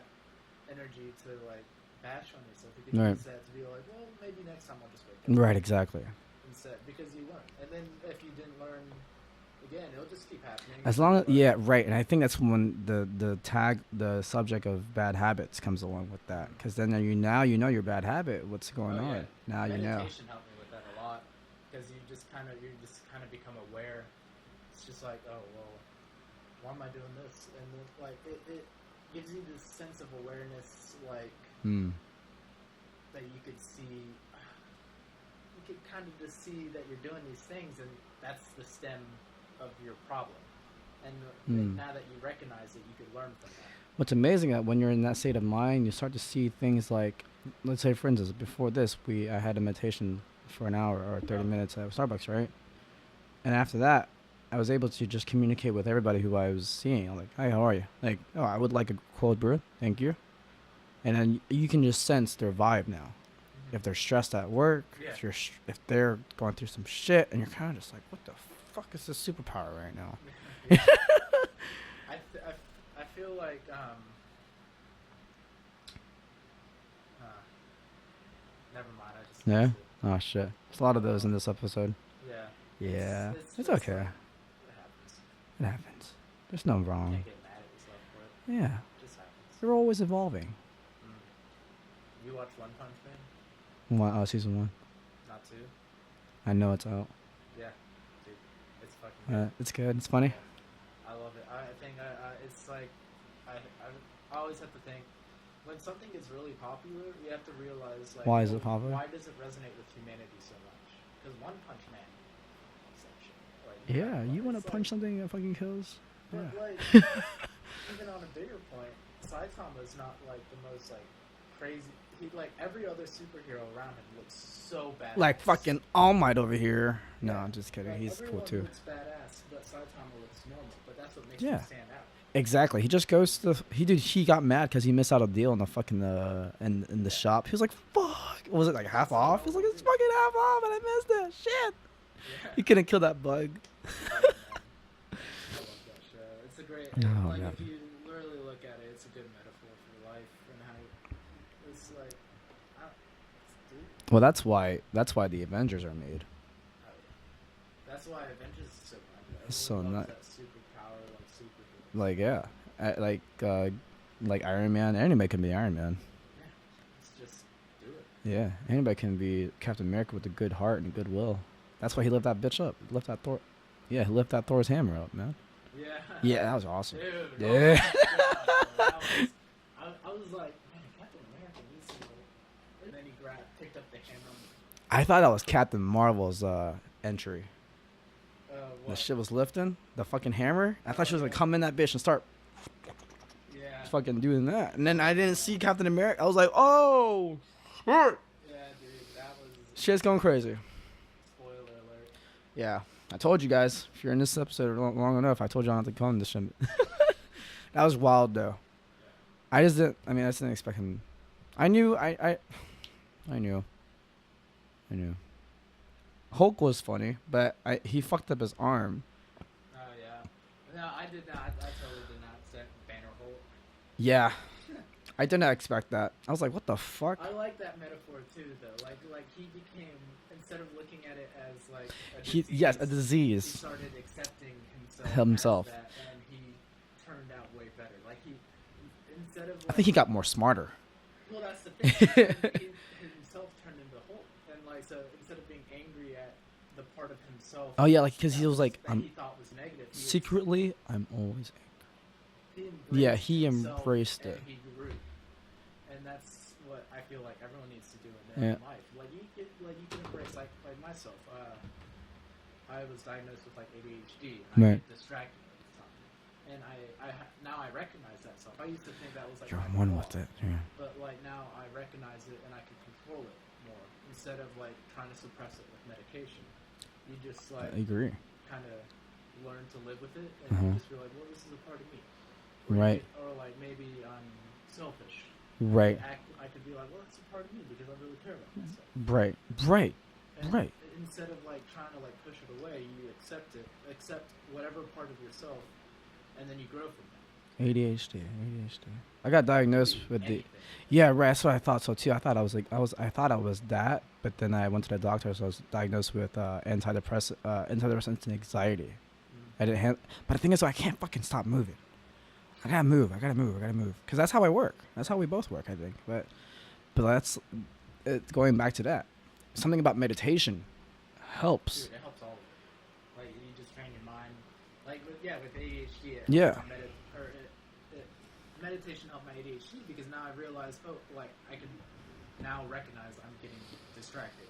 energy to like bash on yourself, you could Right. use that to be like, well, maybe next time I'll just wake up. Right, exactly. Instead, because you learned, and then if you didn't learn again, it'll just keep happening. As long as, yeah, right. And I think that's when the subject of bad habits comes along with that. Because then you know your bad habit, what's going Oh, on. yeah. Now you know. Meditation helped me with that a lot because you just kind of become aware. It's just like, oh well, why am I doing this? And then, like it gives you this sense of awareness, like Hmm. that you could see. You could kind of just see that you're doing these things, and that's the stem of your problem. And now that you recognize it, you could learn from that. What's amazing that when you're in that state of mind, you start to see things like, let's say, for instance, before this, I had a meditation for an hour or 30 minutes at Starbucks, right? And after that, I was able to just communicate with everybody who I was seeing. I'm like, "Hi, how are you?" Like, "Oh, I would like a cold brew, thank you." And then you can just sense their vibe now. If they're stressed at work, Yeah. if they're going through some shit, and you're kind of just like, "What the fuck is this superpower right now?" I feel like never mind. I just Yeah? lost it. Oh shit! There's a lot of those in this episode. Yeah. Yeah, it's just okay. like, it happens. It happens. There's no You wrong. can't get mad at yourself for it. Yeah, It just happens. we're always evolving. You watch One Punch Man? Season 1. Not two? I know it's out. Yeah, dude, it's fucking good. It's good. It's funny. I love it. I think it's like I always have to think when something is really popular, you have to realize like Why is it popular? Why does it resonate with humanity so much? Because One Punch Man, is that shit. Like, Yeah, you want to it's punch like, something that fucking kills? But Yeah. like, even on a bigger point, Saitama is not like the most like crazy. like every other superhero around him looks so badass. Like fucking All Might over here. No, Yeah. I'm just kidding. Like, He's cool everyone too. looks badass, but Saitama looks normal. But that's what makes Yeah. him stand out. Exactly. He just goes to he got mad because he missed out a deal in the fucking in the shop. He was like, "Fuck!" Was it like half off? He was like, "It's fucking half off, and I missed it. Shit!" Yeah. He couldn't kill that bug. I love that show. It's a great. Oh, like man. if you really look at it, it's a good metaphor for life and how it's like. Dude, Well, that's why the Avengers are made. that's why Avengers is so popular. It's so Everyone loves nut- that superpower, like superhero. Like yeah, like Iron Man. Anybody can be Iron Man. Yeah, it's just do it. Yeah, anybody can be Captain America with a good heart and goodwill. That's why he lifted that bitch up. Lift that Thor. Yeah, he lifted that Thor's hammer up, man. Yeah. Yeah, that was awesome. Dude. Yeah. Oh my God, I was like, man, Captain America needs to go. And then he picked up the hammer. I thought that was Captain Marvel's entry. The What? shit was lifting the fucking hammer. I thought she was gonna come in that bitch and start Yeah. fucking doing that, and then I didn't see Captain America. I was like, oh, shit. Yeah, dude, that was Shit's going crazy. spoiler alert. Yeah, I told you guys. If you're in this episode long enough, I told you not to come to this shit. That was wild though. I just didn't. I mean, I just didn't expect him. I knew. I knew. Hulk was funny, but he fucked up his arm. Oh yeah. No, I did not. I totally did not set Banner Hulk. Yeah, I did not expect that. I was like, what the fuck? I like that metaphor too, though. Like he became, instead of looking at it as like a He disease, yes, a he disease. started accepting himself. Himself. As that, and he turned out way better. Like he, instead of. Like, I think he got more smarter. Well, that's the thing. He himself turned into Hulk, and like so, instead of being angry at the part of himself. Oh yeah, like because he that was like, that he thought was negative. secretly, I'm always. He Yeah, he himself embraced and it. He grew, and that's what I feel like everyone needs to do in Yeah. their life. Like you can embrace like myself. I was diagnosed with like ADHD, and I Right. get distracted all the time. And now I recognize that self. I used to think that was like You're my one flaw, with it. Yeah. but like now I recognize it and I can control it more instead of like trying to suppress it with medication. You just like I agree. kind of learn to live with it, and Uh-huh. you just feel like, well, this is a part of me. Or Right. or like maybe I'm selfish. Right. I could be like, well, it's a part of me because I really care about myself. Right. Right. And Right. instead of like trying to like push it away, you accept it, accept whatever part of yourself, and then you grow from that. ADHD. I got diagnosed with the. Anything. Yeah, right. That's what I thought so too. I thought I was that, but then I went to the doctor, so I was diagnosed with antidepressants and anxiety. Mm. I didn't but the thing is, though, I can't fucking stop moving. I gotta move. Because that's how I work. That's how we both work, I think. But that's going back to that. Something about meditation helps. Dude, it helps all of it. Like you just train your mind. Like with ADHD. It Yeah. helps meditation helped my ADHD because now I realize, like I can now recognize I'm getting distracted.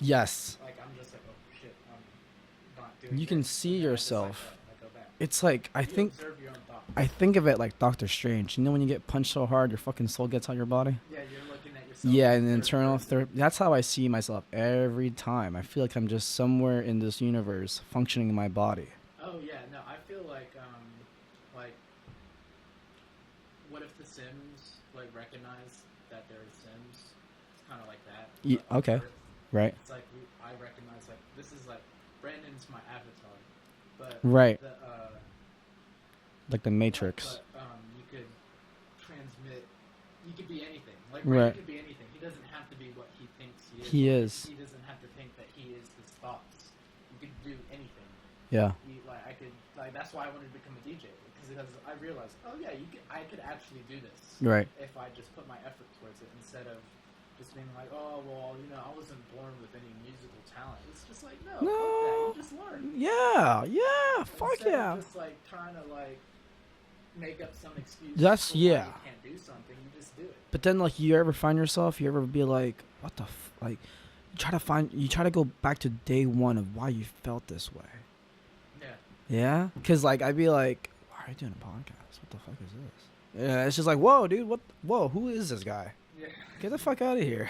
Yes. Like I'm just like, oh shit, I'm not doing. You can this. see And then I just, yourself. I go back. It's like You observe your own thoughts. I think of it like Doctor Strange. You know when you get punched so hard, your fucking soul gets out your body? Yeah, you're looking at yourself. Yeah, in an third internal person. third. That's how I see myself every time. I feel like I'm just somewhere in this universe functioning in my body. Oh yeah, no, I feel like what if the Sims like recognize that there are Sims? It's kind of like that. Ye- but on okay. Earth. Right? It's like I recognize like this is like Brandon's my avatar, but Right. the Like the Matrix. But you could transmit. You could be anything. Like Right. Brandon could be anything. He doesn't have to be what he thinks he is. He is. He doesn't have to think that he is his thoughts. You could do anything. Yeah. I could that's why I wanted to become a DJ because I realized, I could actually do this Right. if I just put my effort towards it instead of just being like, oh well, I wasn't born with any musical talent. It's just like no, fuck that. No. You just learn. Yeah. Fuck Instead yeah. of just like trying to like make up some excuse. That's- for why yeah. You can't do something. You just do it. But then, like, you ever find yourself, you ever be like, what the like, you try to go back to day one of why you felt this way. Yeah. Yeah? Because, like, I'd be like, why are you doing a podcast? What the fuck is this? Yeah, it's just like, whoa, dude, whoa, who is this guy? Yeah. Get the fuck out of here.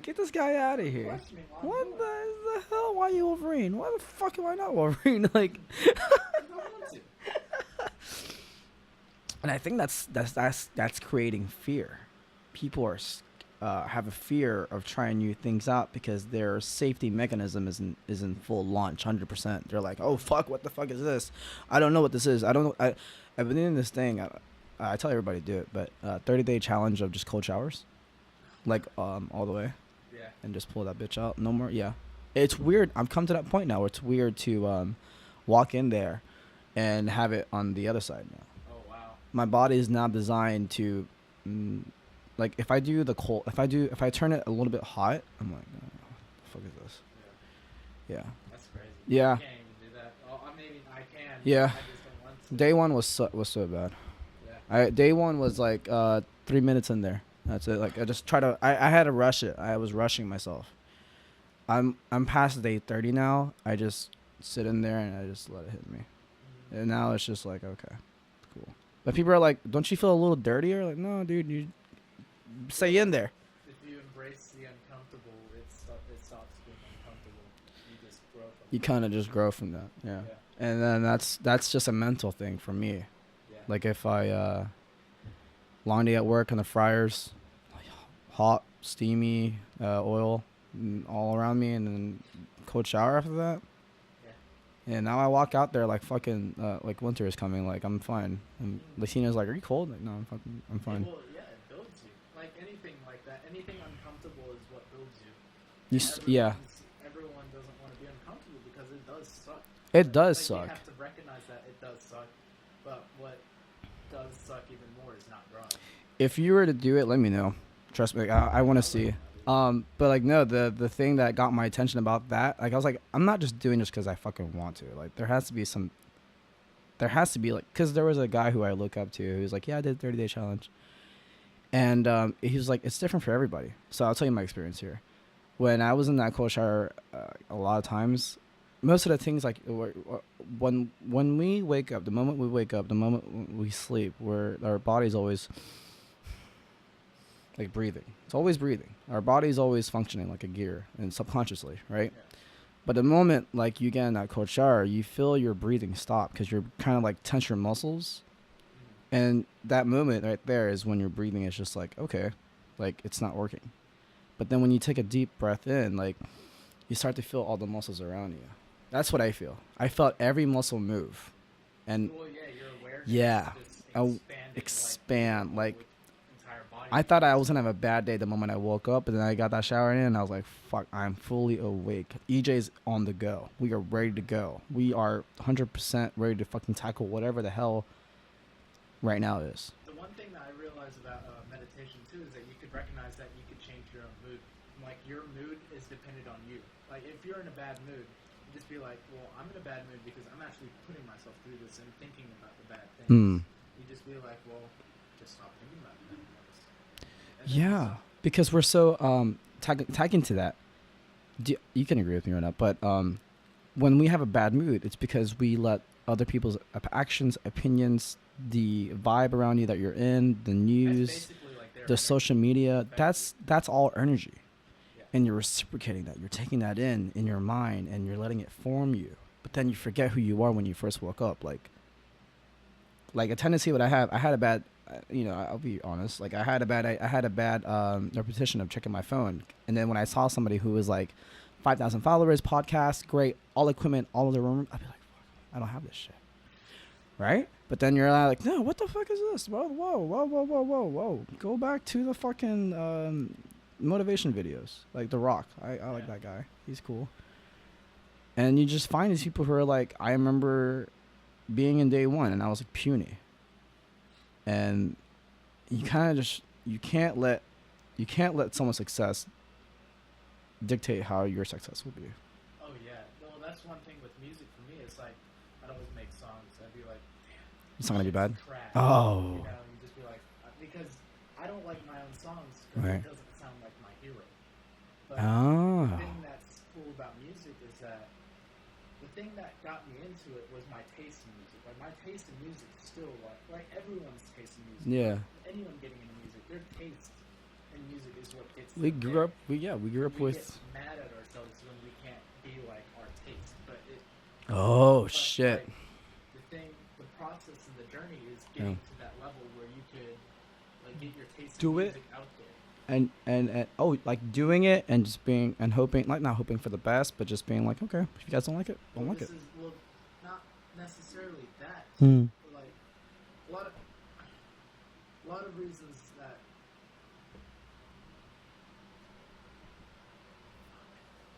Get this guy out of here. Questioning why I'm What doing the hell? Why are you Wolverine? Why the fuck am I not Wolverine? Like, it. I don't want to. and I think that's creating fear. People have a fear of trying new things out because their safety mechanism is in full launch, 100%. They're like, oh fuck, what the fuck is this? I don't know what this is. I don't know. I've been doing this thing. I tell everybody to do it, but 30-day challenge of just cold showers, like all the way, Yeah. and just pull that bitch out. No more. Yeah, it's weird. I'm come to that point now where it's weird to walk in there and have it on the other side now. Oh wow. My body is now designed to, like if I do the cold, if I turn it a little bit hot, I'm like, oh, what the fuck is this? Yeah. That's crazy. Yeah. I can't even do that. Oh, maybe I can. Yeah. I just don't want to. Day one was so bad. Yeah. Day one was like 3 minutes in there. That's it. Like I just try to. I had to rush it. I was rushing myself. I'm past day 30 now. I just sit in there and I just let it hit me. Mhm. And now it's just like, okay, cool. But people are like, don't you feel a little dirtier? Like, no, dude, you stay in there. If you embrace the uncomfortable, it stops being uncomfortable. You just grow from You it. kind of just grow from that. Yeah. Yeah. And then that's just a mental thing for me. Yeah. Like if I long day at work in the fryers, hot, steamy oil all around me, and then cold shower after that. Yeah. And now I walk out there like fucking like winter is coming. Like I'm fine. And Latina's like, "Are you cold?" Like, no, I'm fine. Well, yeah, it builds you. Like anything like that, anything uncomfortable is what builds you. Yeah, Everyone doesn't want to be uncomfortable because it does suck. it does Like, suck. You have to recognize that it does suck, but what does suck even more is not growing. If you were to do it, let me know. Trust me, I want to see. But like no, the thing that got my attention about that, like I was like, I'm not just doing this because I fucking want to. Like there has to be like, because there was a guy who I look up to who was like, yeah, I did 30-day challenge, and he was like, it's different for everybody. So I'll tell you my experience here. When I was in that cold shower, a lot of times, most of the things like when we wake up, the moment we wake up, the moment we sleep, our body's always like breathing. It's always breathing. Our body's always functioning like a gear, and subconsciously, right? Yeah. But the moment like you get in that cold shower, you feel your breathing stop because you're kind of like tense your muscles, and that moment right there is when your breathing is just like, okay, like it's not working. But then when you take a deep breath in, like you start to feel all the muscles around you. That's what I feel. I felt every muscle move, and Well, yeah, your awareness yeah, just expand like. with entire body. I thought I was gonna have a bad day the moment I woke up, and then I got that shower in, and I was like, "Fuck, I'm fully awake." EJ's on the go. We are ready to go. We are 100% ready to fucking tackle whatever the hell right now is. The one thing that I realized about meditation too is that you could recognize that you could change your own mood. Like your mood is dependent on you. Like if you're in a bad mood, you just be like, "Well, I'm in a bad mood because I'm actually putting myself through this and thinking about the bad things." You just be like, "Well, just stop thinking about the bad things." And then Yeah, because we're so tagging to that. You can agree with me or not, but when we have a bad mood, it's because we let other people's actions, opinions, the vibe around you that you're in, the that's news, basically like their the energy social media, affects that's all energy. Yeah. And you're reciprocating that. You're taking that in your mind and you're letting it form you. But then you forget who you are when you first woke up. Like a tendency what I had a bad I'll be honest. Like I had a bad repetition of checking my phone. And then when I saw somebody who was like 5,000 followers, podcast, great, all equipment, all of the room, I'd be like, fuck, I don't have this shit. Right? But then you're like, no, what the fuck is this? Whoa. Go back to the fucking motivation videos. Like The Rock. I like that guy. He's cool. And you just find these people who are like, I remember being in day one and I was like puny. And you kind of just, you can't let someone's success dictate how your success will be. Oh yeah, well that's one thing with music for me. It's like I'd always make songs. I'd be like, damn, It's not gonna be bad. trash. Oh. You know, you just be like, because I don't like my own songs because Right. it doesn't sound like my hero. But Oh. the thing that's cool about music is that the thing that got me into it was my taste in music. Like my taste in music is still like everyone's taste in music. Yeah. Anyone getting into music, their taste We grew up. We grew up We get with. mad at ourselves when we can't be like our taste. Oh But shit. like the process and the journey is Yeah. getting to that level where you could like get your taste in Do it. music out there. And oh, like doing it and just being and hoping, like not hoping for the best, but just being like, okay, if you guys don't like it, don't Well, like it. not necessarily that too. Hmm. Like a lot of reasons that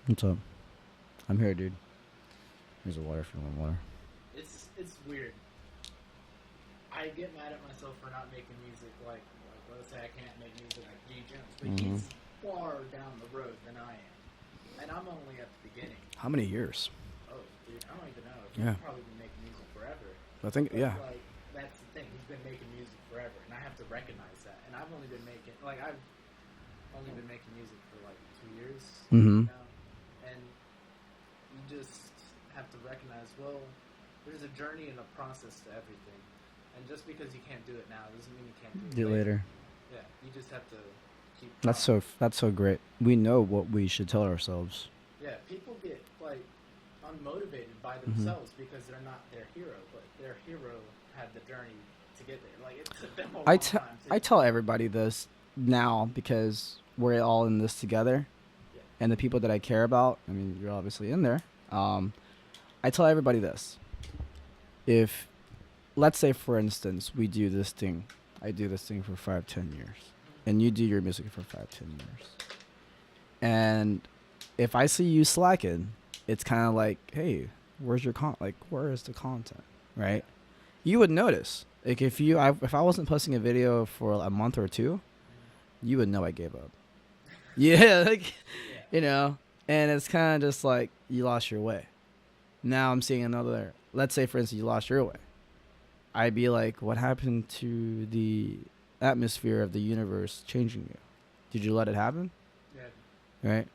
What's up? I'm here, dude. Here's a water if you want water. it's weird. I get mad at myself for not making music like let's say I can't make music like G Jones, but Mhm. he's far down the road than I am, and I'm only at the beginning. How many years? Oh, dude, I don't even know. Yeah. He's probably been making music forever. I think But, yeah. Like that's the thing. He's been making music forever, and I have to recognize that. And I've only been making music for like 2 years Mhm. now, and you just have to recognize. Well, there's a journey and a process to everything, and just because you can't do it now doesn't mean you can't do it Do it later. Yeah, you just have to keep. That's trying. that's so great. We know what we should tell ourselves. Yeah, people get like unmotivated by Mm-hmm. themselves because they're not their hero, but their hero had the journey to get there. Like it took them a long I time. tell everybody this now because we're all in this together, Yeah. and the people that I care about. I mean, you're obviously in there. I tell everybody this: if, let's say, for instance, we do this thing, I do this thing for 5-10 years, and you do your music for 5-10 years, and if I see you slacking, it's kind of like, hey, where's your where is the content, right? You would notice, like if I wasn't posting a video for a month or two, you would know I gave up. Yeah, like, Yeah. you know, and it's kind of just like you lost your way. Now I'm seeing another. Let's say, for instance, you lost your way. I'd be like, what happened to the atmosphere of the universe changing you? Did you let it happen? Yeah. Right?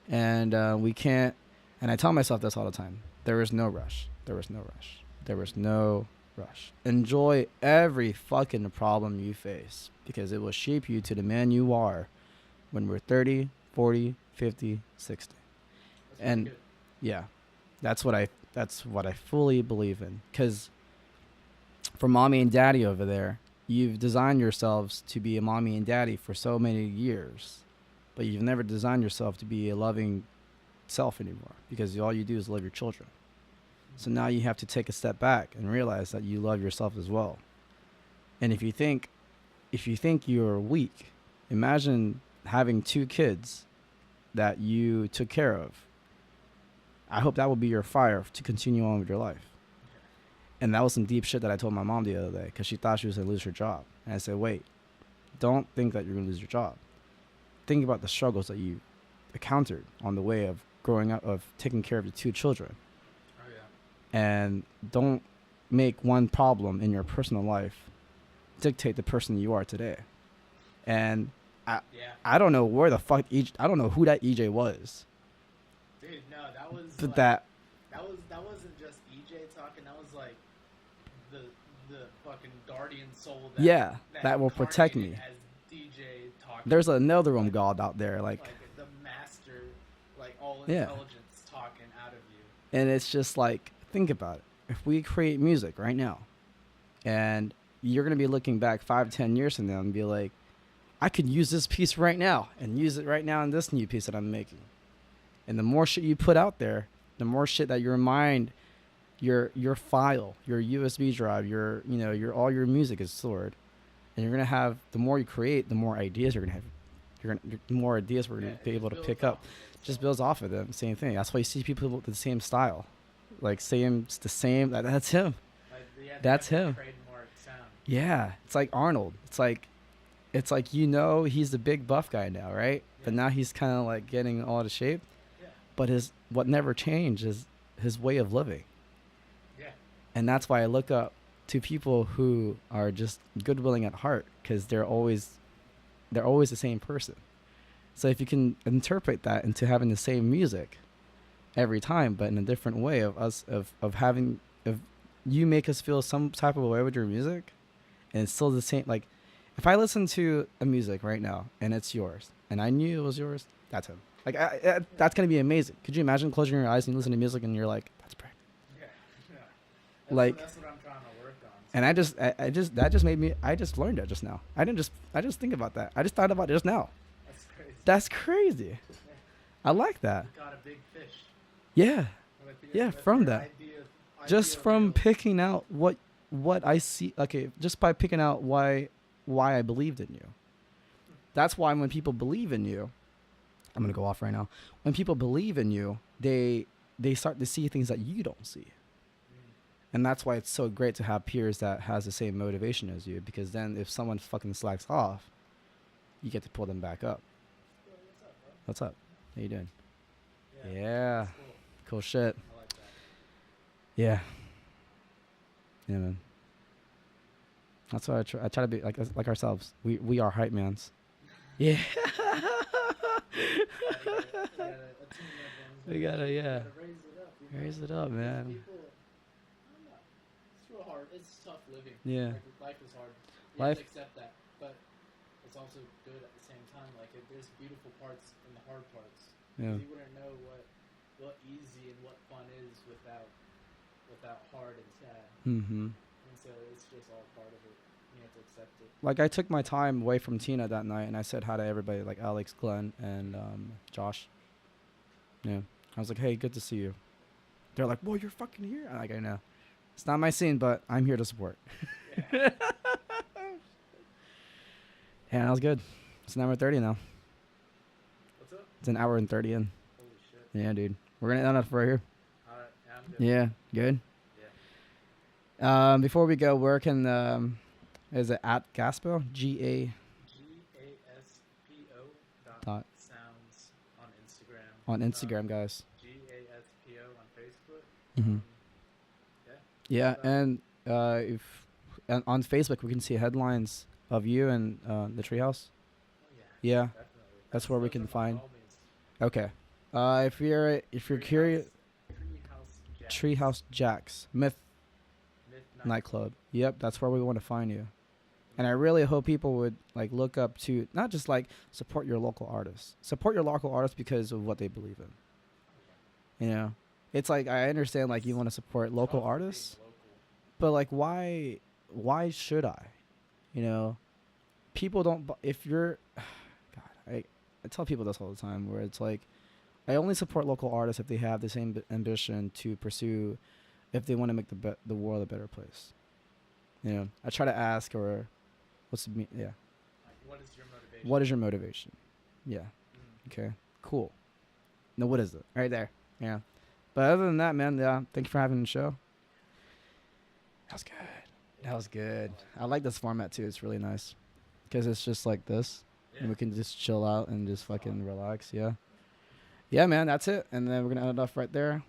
And we can't. And I tell myself this all the time. There is no rush. There was no rush. There was no rush. Enjoy every fucking problem you face because it will shape you to the man you are when we're 30, 40, 50, 60. That's And pretty good. yeah, that's what I fully believe in. Because for mommy and daddy over there, you've designed yourselves to be a mommy and daddy for so many years, but you've never designed yourself to be a loving self anymore because all you do is love your children. So now you have to take a step back and realize that you love yourself as well. And if you think you're weak, imagine having 2 kids that you took care of. I hope that will be your fire to continue on with your life. And that was some deep shit that I told my mom the other day because she thought she was going to lose her job. And I said, wait, don't think that you're going to lose your job. Think about the struggles that you encountered on the way of growing up, of taking care of the 2 children. Oh yeah. And don't make one problem in your personal life dictate the person you are today. And Yeah. I don't know where the fuck I don't know who that EJ was. Dude, no, that was. But like, that that wasn't just EJ talking. That was like the fucking guardian soul. that will protect me. As DJ talking. There's another one god out there like the master, like all Yeah. intelligence talking out of you. and it's just like think about it. If we create music right now and you're going to be looking back 5-10 years from now and be like, I could use this piece right now and use it right now in this new piece that I'm making. And the more shit you put out there, the more shit that your mind, your file, your USB drive, your all your music is stored. And you're going to have, the more you create, the more ideas you're going to have. The more ideas we're going to be able to pick up. Just builds off of them. Same thing. That's why you see people with the same style. Like it's the same. That's him. That's him. Trademark sound. Yeah, it's like Arnold. It's like he's the big buff guy now, right? But now he's kind of like getting all out of shape. Yeah. But what never changed is his way of living. Yeah. And that's why I look up to people who are just good-willing at heart because they're always the same person. So if you can interpret that into having the same music every time, but in a different way of you make us feel some type of way with your music, and it's still the same. Like, if I listen to a music right now and it's yours, and I knew it was yours, that's him. Like that's gonna be amazing. Could you imagine closing your eyes and you listen to music and you're like, that's Brandon? Yeah. Yeah. Like- that's what I'm trying to work on. And I just that just made me. I just learned it just now. I just think about that. I just thought about it just now. That's crazy. That's crazy. Yeah. I like that. You got a big fish. Yeah. Yeah, With from your that. idea Just of from real. picking out what I see. Okay, just by picking out why I believed in you. That's why when people believe in you, I'm gonna go off right now. When people believe in you, they start to see things that you don't see. And that's why it's so great to have peers that has the same motivation as you, because then if someone fucking slacks off, you get to pull them back up. Yo, what's up, bro? What's up? How you doing? Yeah. Yeah. That's cool. Cool shit. I like that. Yeah. Yeah, man. That's why I try to be like ourselves. We are hype mans. Yeah. We gotta, yeah. Raise it up. You know? Raise it up, man. People, I don't know. It's real hard. It's tough living. Yeah. Like, life is hard. You Life- have to accept that, but it's also good at the same time. Like there's beautiful parts and the hard parts. Yeah. You wouldn't know what easy and what fun is without hard and sad. Mm-hmm. And so it's just all part of it. You have to accept it. Like I took my time away from Tina that night, and I said hi to everybody, like Alex, Glenn, and Josh. Yeah. I was like, hey, good to see you. They're like, whoa, you're fucking here. I'm like, I know. It's not my scene, but I'm here to support. Yeah. Yeah, that was good. It's an hour 30 now. What's up? It's an hour and 30 in. Holy shit. Yeah, dude. We're going to end up right here. Alright, I'm good. Yeah, good. Before we go, where can, is it at Gaspo? Gaspo GASPO. dot Sounds on Instagram. on Instagram, guys. GASPO on Facebook. Mm-hmm. Yeah. Yeah, and if and on Facebook we can see headlines of you and the Treehouse. Oh, yeah. Yeah. Definitely. That's where we those can are my find- homies. Okay. If you're curious, Treehouse Jacks Myth Nightclub. Yep, that's where we want to find you. And I really hope people would like look up to not just like support your local artists. Support your local artists because of what they believe in. You know, it's like I understand like you want to support local artists, but like why should I? You know, people don't. If you're, God, I tell people this all the time. Where it's like, I only support local artists if they have the same ambition to pursue, if they want to make the world a better place. You know, I try to ask or, yeah. What is your motivation? What is your motivation? Yeah. Mm. Okay. Cool. No, what is it? Right there. Yeah. But other than that, man, yeah. Thank you for having the show. That was good. That was good. I like this format too. It's really nice because it's just like this, Yeah. and we can just chill out and just fucking relax. Yeah. Yeah, man. That's it. And then we're gonna end it off right there.